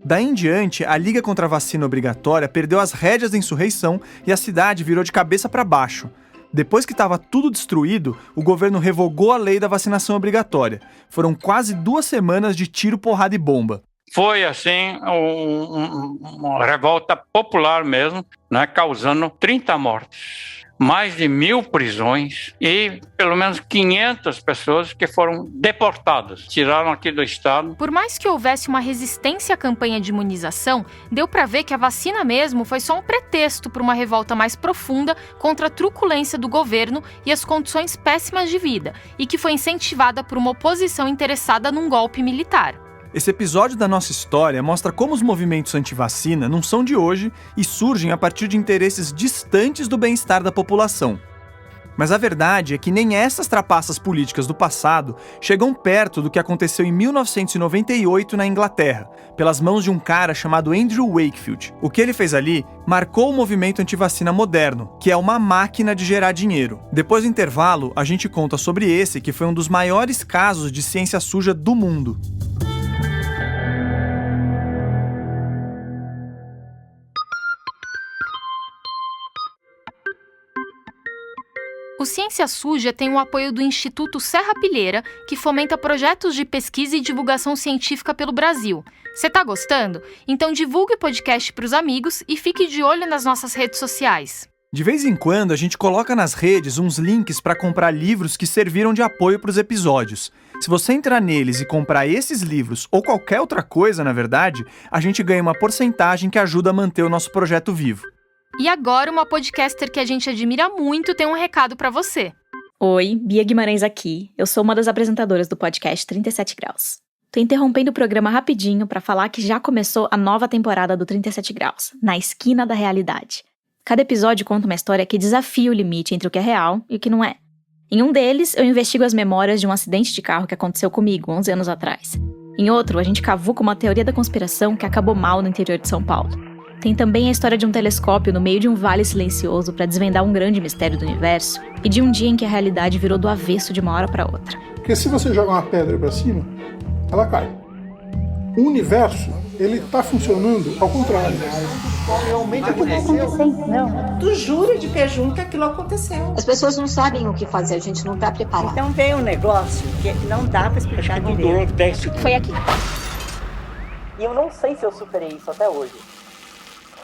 Daí em diante, a Liga contra a Vacina Obrigatória perdeu as rédeas da insurreição e a cidade virou de cabeça para baixo. Depois que estava tudo destruído, o governo revogou a lei da vacinação obrigatória. Foram quase 2 semanas de tiro, porrada e bomba. Foi, assim, uma revolta popular mesmo, né, causando 30 mortes. mais de 1.000 prisões e pelo menos 500 pessoas que foram deportadas, tiraram aqui do estado. Por mais que houvesse uma resistência à campanha de imunização, deu para ver que a vacina mesmo foi só um pretexto para uma revolta mais profunda contra a truculência do governo e as condições péssimas de vida, e que foi incentivada por uma oposição interessada num golpe militar. Esse episódio da nossa história mostra como os movimentos anti-vacina não são de hoje e surgem a partir de interesses distantes do bem-estar da população. Mas a verdade é que nem essas trapaças políticas do passado chegam perto do que aconteceu em 1998 na Inglaterra, pelas mãos de um cara chamado Andrew Wakefield. O que ele fez ali marcou o movimento antivacina moderno, que é uma máquina de gerar dinheiro. Depois do intervalo, a gente conta sobre esse, que foi um dos maiores casos de ciência suja do mundo. O Ciência Suja tem o apoio do Instituto Serrapilheira, que fomenta projetos de pesquisa e divulgação científica pelo Brasil. Você tá gostando? Então divulgue o podcast para os amigos e fique de olho nas nossas redes sociais. De vez em quando, a gente coloca nas redes uns links para comprar livros que serviram de apoio para os episódios. Se você entrar neles e comprar esses livros, ou qualquer outra coisa, na verdade, a gente ganha uma porcentagem que ajuda a manter o nosso projeto vivo. E agora, uma podcaster que a gente admira muito tem um recado pra você. Oi, Bia Guimarães aqui. Eu sou uma das apresentadoras do podcast 37 Graus. Tô interrompendo o programa rapidinho pra falar que já começou a nova temporada do 37 Graus, na esquina da realidade. Cada episódio conta uma história que desafia o limite entre o que é real e o que não é. Em um deles, eu investigo as memórias de um acidente de carro que aconteceu comigo 11 anos atrás. Em outro, a gente cavuca uma teoria da conspiração que acabou mal no interior de São Paulo. Tem também a história de um telescópio no meio de um vale silencioso para desvendar um grande mistério do universo e de um dia em que a realidade virou do avesso de uma hora para outra. Porque se você joga uma pedra para cima, ela cai. O universo, ele tá funcionando ao contrário. Realmente aconteceu? Não. Tu jura de pé junto que aquilo aconteceu. As pessoas não sabem o que fazer, a gente não tá preparado. Então veio um negócio que não dá para explicar direito. Foi aqui. E eu não sei se eu superei isso até hoje.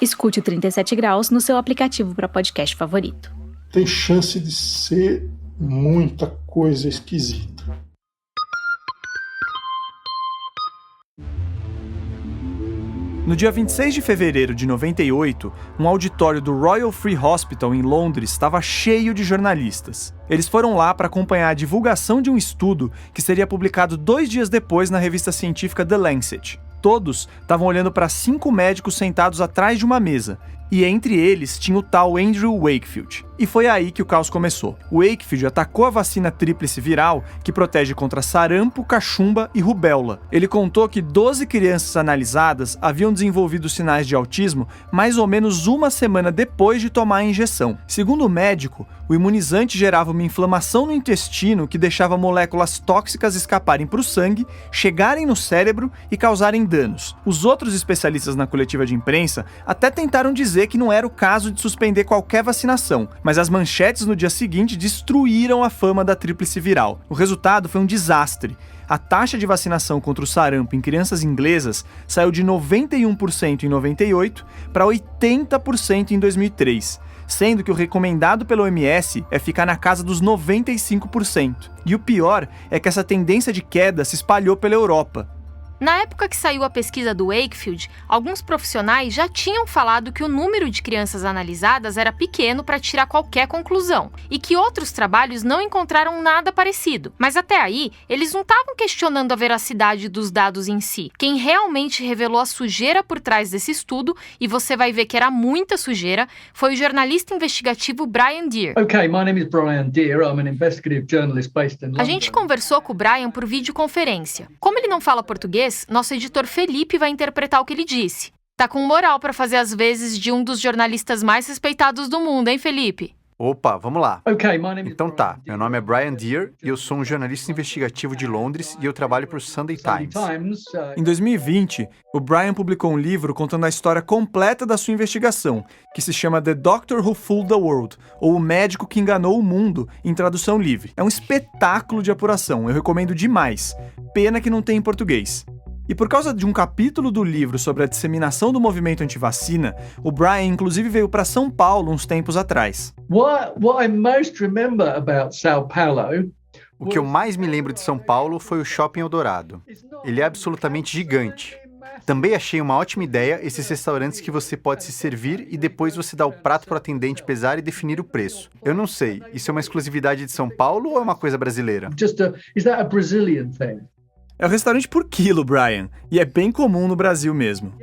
Escute o 37 Graus no seu aplicativo para podcast favorito. Tem chance de ser muita coisa esquisita. No dia 26 de fevereiro de 98, um auditório do Royal Free Hospital em Londres estava cheio de jornalistas. Eles foram lá para acompanhar a divulgação de um estudo que seria publicado 2 dias depois na revista científica The Lancet. Todos estavam olhando para 5 médicos sentados atrás de uma mesa, e entre eles tinha o tal Andrew Wakefield. E foi aí que o caos começou. O Wakefield atacou a vacina tríplice viral, que protege contra sarampo, cachumba e rubéola. Ele contou que 12 crianças analisadas haviam desenvolvido sinais de autismo mais ou menos uma semana depois de tomar a injeção. Segundo o médico, o imunizante gerava uma inflamação no intestino que deixava moléculas tóxicas escaparem para o sangue, chegarem no cérebro e causarem danos. Os outros especialistas na coletiva de imprensa até tentaram dizer que não era o caso de suspender qualquer vacinação, mas as manchetes no dia seguinte destruíram a fama da tríplice viral. O resultado foi um desastre. A taxa de vacinação contra o sarampo em crianças inglesas saiu de 91% em 98 para 80% em 2003, sendo que o recomendado pela OMS é ficar na casa dos 95%. E o pior é que essa tendência de queda se espalhou pela Europa. Na época que saiu a pesquisa do Wakefield, alguns profissionais já tinham falado que o número de crianças analisadas era pequeno para tirar qualquer conclusão, e que outros trabalhos não encontraram nada parecido. Mas até aí, eles não estavam questionando a veracidade dos dados em si. Quem realmente revelou a sujeira por trás desse estudo, e você vai ver que era muita sujeira, foi o jornalista investigativo Brian Deer. Okay, my name is Brian Deer. I'm an investigative journalist based in London. A gente conversou com o Brian por videoconferência. Como ele não fala português, nosso editor Felipe vai interpretar o que ele disse. Tá com moral pra fazer as vezes de um dos jornalistas mais respeitados do mundo, hein, Felipe? Opa, vamos lá. Então tá, meu nome é Brian Deer e eu sou um jornalista investigativo de Londres e eu trabalho para o Sunday Times. Em 2020, o Brian publicou um livro contando a história completa da sua investigação, que se chama The Doctor Who Fooled the World, ou O Médico que Enganou o Mundo, em tradução livre. É um espetáculo de apuração, eu recomendo demais. Pena que não tem em português. E por causa de um capítulo do livro sobre a disseminação do movimento antivacina, o Brian inclusive veio para São Paulo uns tempos atrás. What I most remember about São Paulo. O que eu mais me lembro de São Paulo foi o Shopping Eldorado. Ele é absolutamente gigante. Também achei uma ótima ideia esses restaurantes que você pode se servir e depois você dá o prato para o atendente pesar e definir o preço. Eu não sei, isso é uma exclusividade de São Paulo ou é uma coisa brasileira? Is that a Brazilian thing? É o restaurante por quilo, Brian, e é bem comum no Brasil mesmo.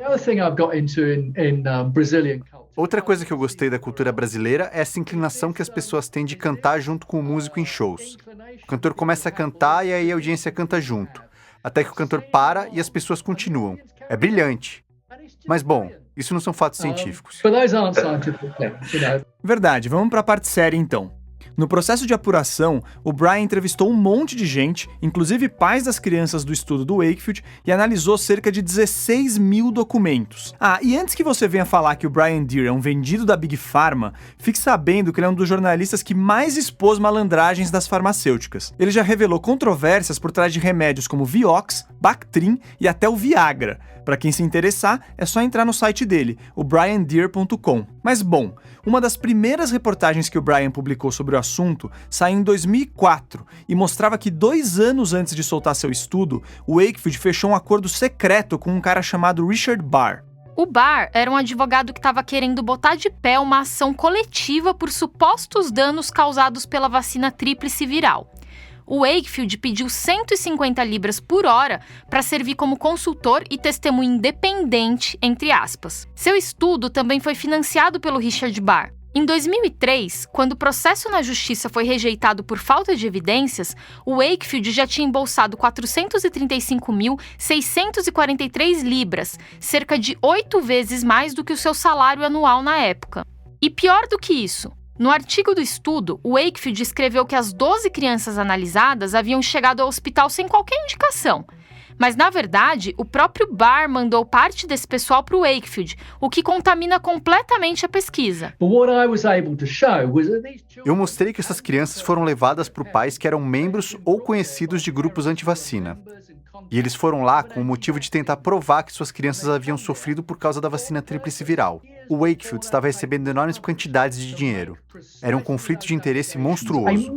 Outra coisa que eu gostei da cultura brasileira é essa inclinação que as pessoas têm de cantar junto com o músico em shows. O cantor começa a cantar e aí a audiência canta junto, até que o cantor para e as pessoas continuam. É brilhante. Mas bom, isso não são fatos científicos. Verdade, vamos para a parte séria então. No processo de apuração, o Brian entrevistou um monte de gente, inclusive pais das crianças do estudo do Wakefield, e analisou cerca de 16 mil documentos. Ah, e antes que você venha falar que o Brian Deer é um vendido da Big Pharma, fique sabendo que ele é um dos jornalistas que mais expôs malandragens das farmacêuticas. Ele já revelou controvérsias por trás de remédios como Vioxx, Bactrim e até o Viagra. Para quem se interessar, é só entrar no site dele, o briandeer.com. Mas bom, uma das primeiras reportagens que o Brian publicou sobre o assunto saiu em 2004 e mostrava que 2 anos antes de soltar seu estudo, o Wakefield fechou um acordo secreto com um cara chamado Richard Barr. O Barr era um advogado que estava querendo botar de pé uma ação coletiva por supostos danos causados pela vacina tríplice viral. O Wakefield pediu 150 libras por hora para servir como consultor e testemunha independente, entre aspas. Seu estudo também foi financiado pelo Richard Barr. Em 2003, quando o processo na justiça foi rejeitado por falta de evidências, o Wakefield já tinha embolsado 435.643 libras, cerca de 8 vezes mais do que o seu salário anual na época. E pior do que isso, no artigo do estudo, o Wakefield escreveu que as 12 crianças analisadas haviam chegado ao hospital sem qualquer indicação. Mas, na verdade, o próprio Barr mandou parte desse pessoal para o Wakefield, o que contamina completamente a pesquisa. Eu mostrei que essas crianças foram levadas por pais que eram membros ou conhecidos de grupos anti-vacina. E eles foram lá com o motivo de tentar provar que suas crianças haviam sofrido por causa da vacina tríplice viral. O Wakefield estava recebendo enormes quantidades de dinheiro. Era um conflito de interesse monstruoso.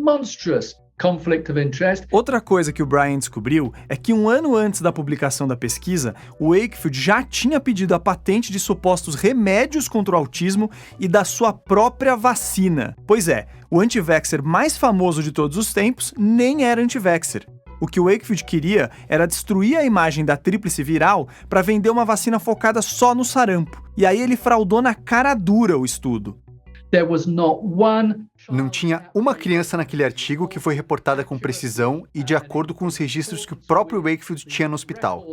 Outra coisa que o Brian descobriu é que 1 ano antes da publicação da pesquisa, o Wakefield já tinha pedido a patente de supostos remédios contra o autismo e da sua própria vacina. Pois é, o anti-vaxxer mais famoso de todos os tempos nem era anti-vaxxer. O que o Wakefield queria era destruir a imagem da tríplice viral para vender uma vacina focada só no sarampo. E aí ele fraudou na cara dura o estudo. Não tinha uma criança naquele artigo que foi reportada com precisão e de acordo com os registros que o próprio Wakefield tinha no hospital.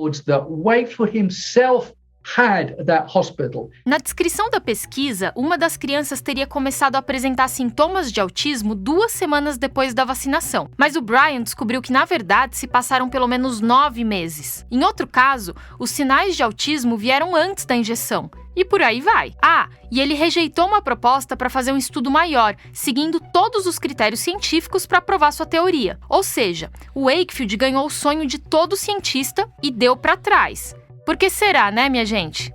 Na descrição da pesquisa, uma das crianças teria começado a apresentar sintomas de autismo 2 semanas depois da vacinação. Mas o Brian descobriu que, na verdade, se passaram pelo menos 9 meses. Em outro caso, os sinais de autismo vieram antes da injeção. E por aí vai. Ah, e ele rejeitou uma proposta para fazer um estudo maior, seguindo todos os critérios científicos para provar sua teoria. Ou seja, o Wakefield ganhou o sonho de todo cientista e deu para trás. Por que será, né, minha gente?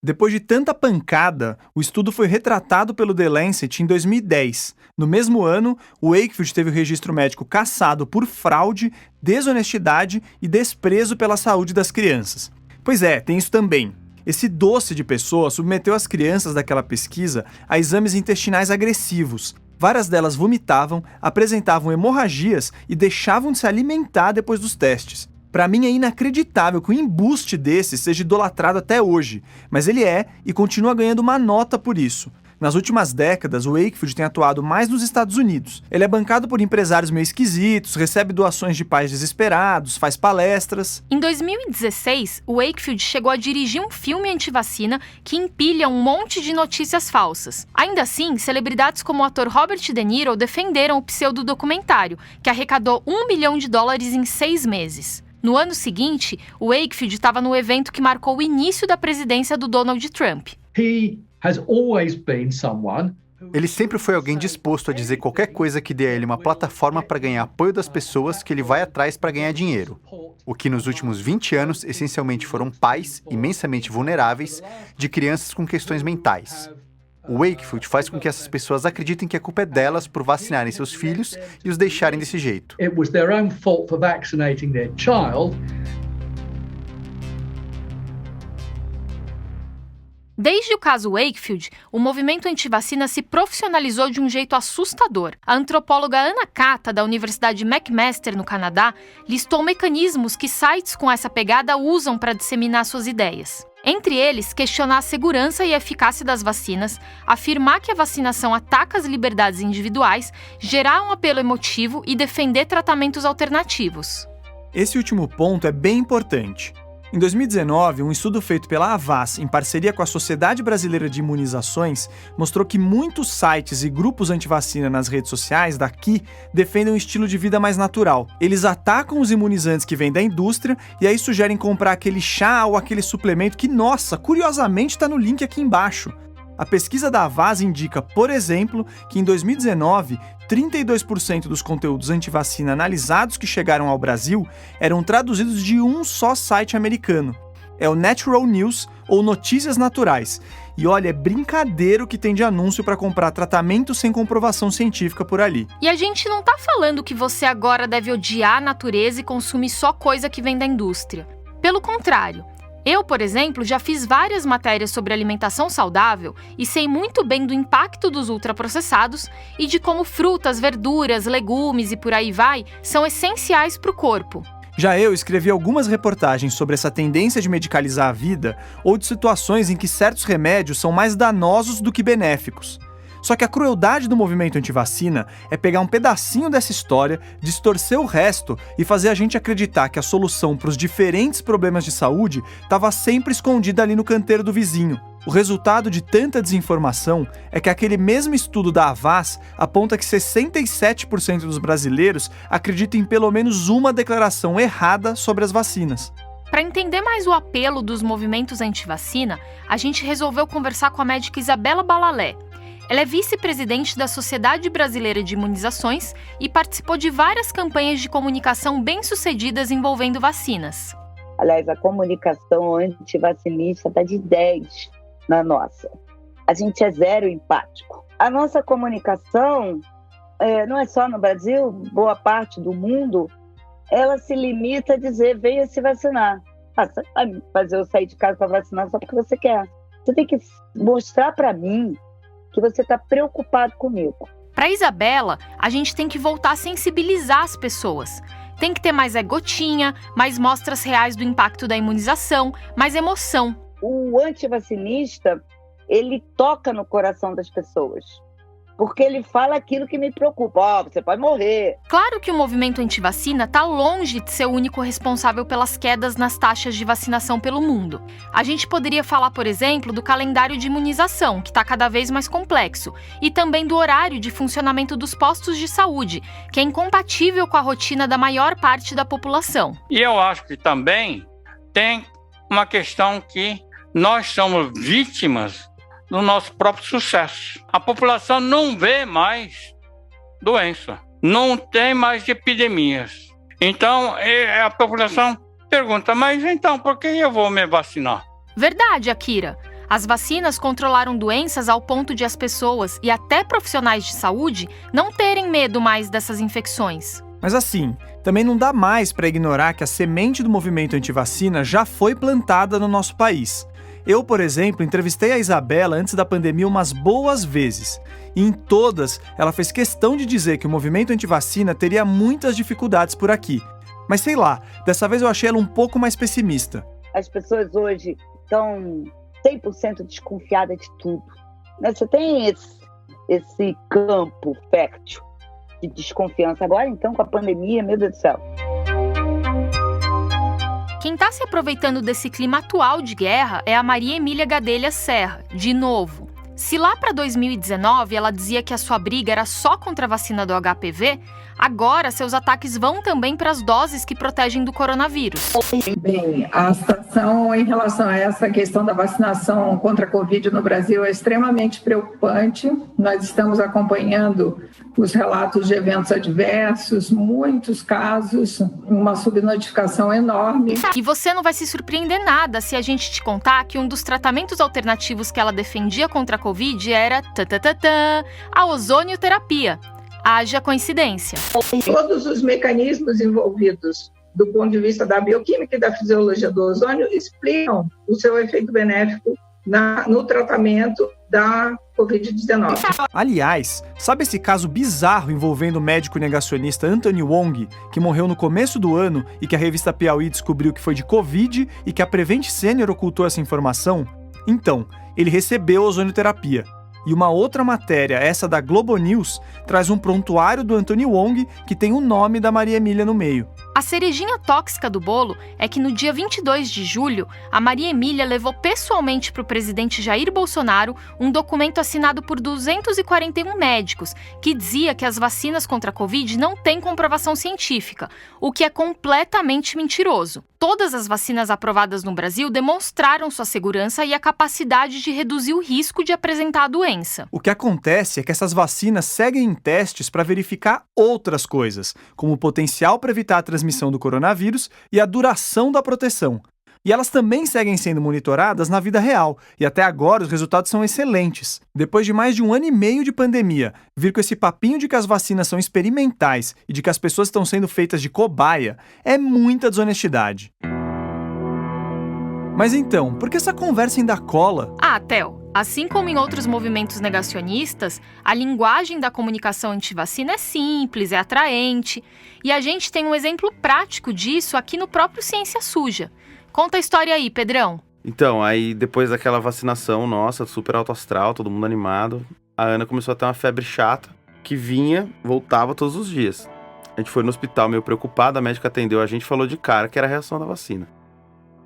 Depois de tanta pancada, o estudo foi retratado pelo The Lancet em 2010. No mesmo ano, o Wakefield teve o registro médico cassado por fraude, desonestidade e desprezo pela saúde das crianças. Pois é, tem isso também. Esse doce de pessoa submeteu as crianças daquela pesquisa a exames intestinais agressivos. Várias delas vomitavam, apresentavam hemorragias e deixavam de se alimentar depois dos testes. Para mim é inacreditável que um embuste desse seja idolatrado até hoje, mas ele é e continua ganhando uma nota por isso. Nas últimas décadas, o Wakefield tem atuado mais nos Estados Unidos. Ele é bancado por empresários meio esquisitos, recebe doações de pais desesperados, faz palestras. Em 2016, o Wakefield chegou a dirigir um filme antivacina que empilha um monte de notícias falsas. Ainda assim, celebridades como o ator Robert De Niro defenderam o pseudodocumentário, que arrecadou $1 milhão em 6 meses. No ano seguinte, o Wakefield estava no evento que marcou o início da presidência do Donald Trump. Ele sempre foi alguém disposto a dizer qualquer coisa que dê a ele uma plataforma para ganhar apoio das pessoas que ele vai atrás para ganhar dinheiro. O que nos últimos 20 anos, essencialmente foram pais imensamente vulneráveis de crianças com questões mentais. O Wakefield faz com que essas pessoas acreditem que a culpa é delas por vacinarem seus filhos e os deixarem desse jeito. It was their own fault for vaccinating their child. Desde o caso Wakefield, o movimento antivacina se profissionalizou de um jeito assustador. A antropóloga Anna Kata, da Universidade McMaster, no Canadá, listou mecanismos que sites com essa pegada usam para disseminar suas ideias. Entre eles, questionar a segurança e a eficácia das vacinas, afirmar que a vacinação ataca as liberdades individuais, gerar um apelo emotivo e defender tratamentos alternativos. Esse último ponto é bem importante. Em 2019, um estudo feito pela Havas, em parceria com a Sociedade Brasileira de Imunizações, mostrou que muitos sites e grupos antivacina nas redes sociais daqui defendem um estilo de vida mais natural. Eles atacam os imunizantes que vêm da indústria e aí sugerem comprar aquele chá ou aquele suplemento que, nossa, curiosamente está no link aqui embaixo. A pesquisa da Havas indica, por exemplo, que em 2019, 32% dos conteúdos antivacina analisados que chegaram ao Brasil eram traduzidos de um só site americano. É o Natural News, ou Notícias Naturais. E olha, é brincadeira o que tem de anúncio para comprar tratamento sem comprovação científica por ali. E a gente não tá falando que você agora deve odiar a natureza e consumir só coisa que vem da indústria. Pelo contrário. Eu, por exemplo, já fiz várias matérias sobre alimentação saudável e sei muito bem do impacto dos ultraprocessados e de como frutas, verduras, legumes e por aí vai são essenciais para o corpo. Já eu escrevi algumas reportagens sobre essa tendência de medicalizar a vida ou de situações em que certos remédios são mais danosos do que benéficos. Só que a crueldade do movimento antivacina é pegar um pedacinho dessa história, distorcer o resto e fazer a gente acreditar que a solução para os diferentes problemas de saúde estava sempre escondida ali no canteiro do vizinho. O resultado de tanta desinformação é que aquele mesmo estudo da Havas aponta que 67% dos brasileiros acreditam em pelo menos uma declaração errada sobre as vacinas. Para entender mais o apelo dos movimentos antivacina, a gente resolveu conversar com a médica Isabela Balalé. Ela é vice-presidente da Sociedade Brasileira de Imunizações e participou de várias campanhas de comunicação bem-sucedidas envolvendo vacinas. Aliás, a comunicação antivacinista está de 10 na nossa. A gente é zero empático. A nossa comunicação, não é só no Brasil, boa parte do mundo, ela se limita a dizer, venha se vacinar. Você vai fazer eu sair de casa para vacinar só porque você quer. Você tem que mostrar para mim que você está preocupado comigo. Para Isabela, a gente tem que voltar a sensibilizar as pessoas. Tem que ter mais gotinha, mais mostras reais do impacto da imunização, mais emoção. O antivacinista, ele toca no coração das pessoas. Porque ele fala aquilo que me preocupa. Você pode morrer. Claro que o movimento antivacina está longe de ser o único responsável pelas quedas nas taxas de vacinação pelo mundo. A gente poderia falar, por exemplo, do calendário de imunização, que está cada vez mais complexo, e também do horário de funcionamento dos postos de saúde, que é incompatível com a rotina da maior parte da população. E eu acho que também tem uma questão que nós somos vítimas do nosso próprio sucesso. A população não vê mais doença, não tem mais epidemias. Então, a população pergunta, mas então, por que eu vou me vacinar? Verdade, Akira. As vacinas controlaram doenças ao ponto de as pessoas e até profissionais de saúde não terem medo mais dessas infecções. Mas assim, também não dá mais para ignorar que a semente do movimento antivacina já foi plantada no nosso país. Eu, por exemplo, entrevistei a Isabela antes da pandemia umas boas vezes. E em todas, ela fez questão de dizer que o movimento antivacina teria muitas dificuldades por aqui. Mas sei lá, dessa vez eu achei ela um pouco mais pessimista. As pessoas hoje estão 100% desconfiadas de tudo. Você tem esse campo fértil de desconfiança. Agora, então, com a pandemia, meu Deus do céu. Quem está se aproveitando desse clima atual de guerra é a Maria Emília Gadelha Serra, de novo. Se lá para 2019 ela dizia que a sua briga era só contra a vacina do HPV, agora seus ataques vão também para as doses que protegem do coronavírus. Bem, a situação em relação a essa questão da vacinação contra a Covid no Brasil é extremamente preocupante. Nós estamos acompanhando os relatos de eventos adversos, muitos casos, uma subnotificação enorme. E você não vai se surpreender nada se a gente te contar que um dos tratamentos alternativos que ela defendia contra a Covid era a ozonioterapia. Haja coincidência. Todos os mecanismos envolvidos do ponto de vista da bioquímica e da fisiologia do ozônio explicam o seu efeito benéfico no tratamento da Covid-19. Aliás, sabe esse caso bizarro envolvendo o médico negacionista Anthony Wong, que morreu no começo do ano e que a revista Piauí descobriu que foi de Covid e que a Prevent Senior ocultou essa informação? Então, ele recebeu ozonioterapia. E uma outra matéria, essa da Globo News, traz um prontuário do Anthony Wong que tem o nome da Maria Emília no meio. A cerejinha tóxica do bolo é que no dia 22 de julho, a Maria Emília levou pessoalmente para o presidente Jair Bolsonaro um documento assinado por 241 médicos que dizia que as vacinas contra a Covid não têm comprovação científica, o que é completamente mentiroso. Todas as vacinas aprovadas no Brasil demonstraram sua segurança e a capacidade de reduzir o risco de apresentar a doença. O que acontece é que essas vacinas seguem em testes para verificar outras coisas, como o potencial para evitar a transmissão do coronavírus e a duração da proteção. E elas também seguem sendo monitoradas na vida real, e até agora os resultados são excelentes. Depois de mais de 1 ano e meio de pandemia, vir com esse papinho de que as vacinas são experimentais e de que as pessoas estão sendo feitas de cobaia é muita desonestidade. Mas então, por que essa conversa ainda cola? Theo, assim como em outros movimentos negacionistas, a linguagem da comunicação antivacina é simples, é atraente, e a gente tem um exemplo prático disso aqui no próprio Ciência Suja. Conta a história aí, Pedrão. Então, aí depois daquela vacinação nossa, super alto astral, todo mundo animado, a Ana começou a ter uma febre chata, que voltava todos os dias. A gente foi no hospital meio preocupado, a médica atendeu a gente e falou de cara que era a reação da vacina.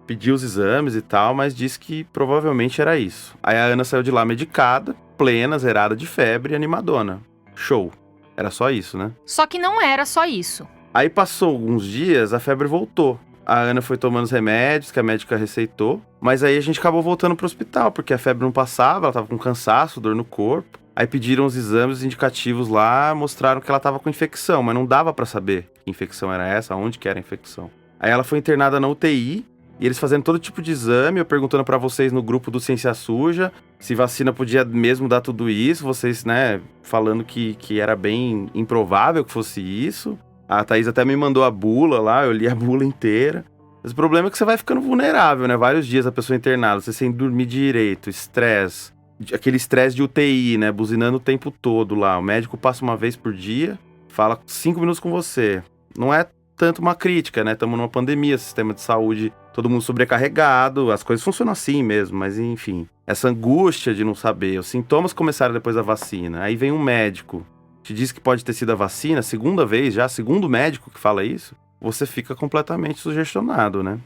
Pediu os exames e tal, mas disse que provavelmente era isso. Aí a Ana saiu de lá medicada, plena, zerada de febre e animadona. Show. Era só isso, né? Só que não era só isso. Aí passou alguns dias, a febre voltou. A Ana foi tomando os remédios que a médica receitou, mas aí a gente acabou voltando pro hospital, porque a febre não passava, ela tava com cansaço, dor no corpo. Aí pediram os exames indicativos lá, mostraram que ela tava com infecção, mas não dava pra saber que infecção era essa, onde que era a infecção. Aí ela foi internada na UTI, e eles fazendo todo tipo de exame, eu perguntando pra vocês no grupo do Ciência Suja, se vacina podia mesmo dar tudo isso, vocês, né, falando que era bem improvável que fosse isso. A Thaís até me mandou a bula lá, eu li a bula inteira. Mas o problema é que você vai ficando vulnerável, né? Vários dias a pessoa internada, você sem dormir direito, estresse. Aquele estresse de UTI, né? Buzinando o tempo todo lá. O médico passa uma vez por dia, fala 5 minutos com você. Não é tanto uma crítica, né? Estamos numa pandemia, sistema de saúde, todo mundo sobrecarregado, as coisas funcionam assim mesmo, mas enfim. Essa angústia de não saber, os sintomas começaram depois da vacina. Aí vem um médico, te diz que pode ter sido a vacina, segunda vez já, segundo médico que fala isso, você fica completamente sugestionado, né?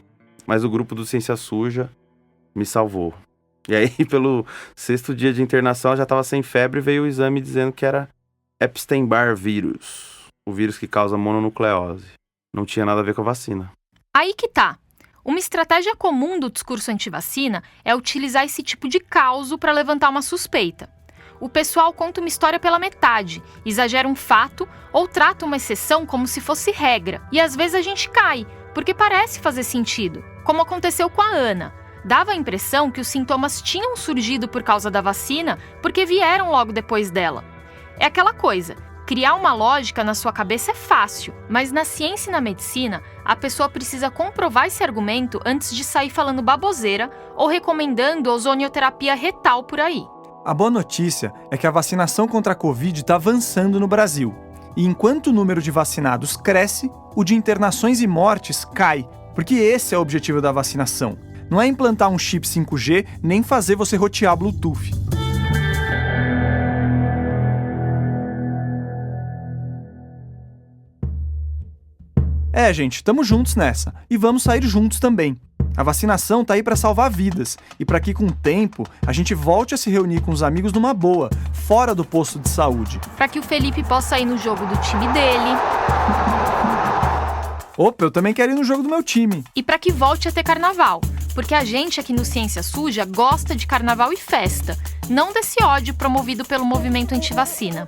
Mas o grupo do Ciência Suja me salvou. E aí, pelo 6º dia de internação, ela já estava sem febre e veio o exame dizendo que era Epstein-Barr vírus, o vírus que causa mononucleose. Não tinha nada a ver com a vacina. Aí que tá. Uma estratégia comum do discurso antivacina é utilizar esse tipo de caos para levantar uma suspeita. O pessoal conta uma história pela metade, exagera um fato ou trata uma exceção como se fosse regra. E às vezes a gente cai, porque parece fazer sentido, como aconteceu com a Ana. Dava a impressão que os sintomas tinham surgido por causa da vacina, porque vieram logo depois dela. É aquela coisa, criar uma lógica na sua cabeça é fácil, mas na ciência e na medicina, a pessoa precisa comprovar esse argumento antes de sair falando baboseira ou recomendando ozonioterapia retal por aí. A boa notícia é que a vacinação contra a Covid está avançando no Brasil. E enquanto o número de vacinados cresce, o de internações e mortes cai, porque esse é o objetivo da vacinação. Não é implantar um chip 5G, nem fazer você rotear Bluetooth. Gente, estamos juntos nessa. E vamos sair juntos também. A vacinação tá aí para salvar vidas e para que com o tempo a gente volte a se reunir com os amigos numa boa, fora do posto de saúde. Para que o Felipe possa ir no jogo do time dele. Opa, eu também quero ir no jogo do meu time. E para que volte a ter carnaval, porque a gente aqui no Ciência Suja gosta de carnaval e festa, não desse ódio promovido pelo movimento antivacina.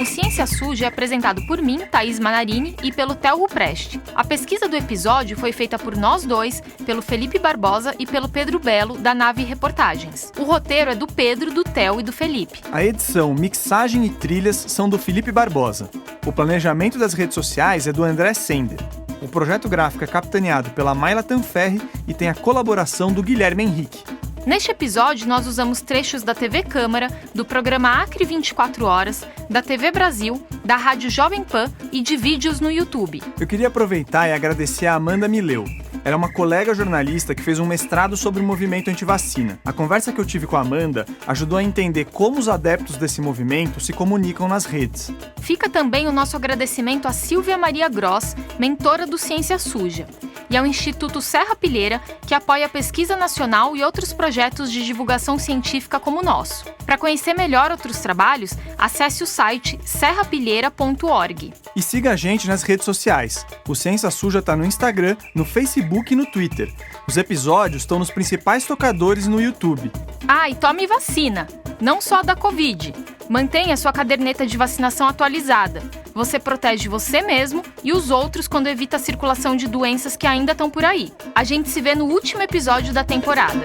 O Ciência Suja é apresentado por mim, Thaís Manarini, e pelo Theo Rupreste. A pesquisa do episódio foi feita por nós dois, pelo Felipe Barbosa e pelo Pedro Belo, da Nave Reportagens. O roteiro é do Pedro, do Theo e do Felipe. A edição, mixagem e trilhas são do Felipe Barbosa. O planejamento das redes sociais é do André Sender. O projeto gráfico é capitaneado pela Mayla Tanferri e tem a colaboração do Guilherme Henrique. Neste episódio, nós usamos trechos da TV Câmara, do programa Acre 24 Horas, da TV Brasil, da Rádio Jovem Pan e de vídeos no YouTube. Eu queria aproveitar e agradecer a Amanda Mileu. Ela é uma colega jornalista que fez um mestrado sobre o movimento antivacina. A conversa que eu tive com a Amanda ajudou a entender como os adeptos desse movimento se comunicam nas redes. Fica também o nosso agradecimento a Silvia Maria Gross, mentora do Ciência Suja, e ao Instituto Serra Pilheira, que apoia a pesquisa nacional e outros projetos de divulgação científica como o nosso. Para conhecer melhor outros trabalhos, acesse o site serrapilheira.org. E siga a gente nas redes sociais. O Ciência Suja está no Instagram, no Facebook e no Twitter. Os episódios estão nos principais tocadores no YouTube. Ah, e tome vacina, não só da Covid. Mantenha sua caderneta de vacinação atualizada. Você protege você mesmo e os outros quando evita a circulação de doenças que ainda estão por aí. A gente se vê no último episódio da temporada.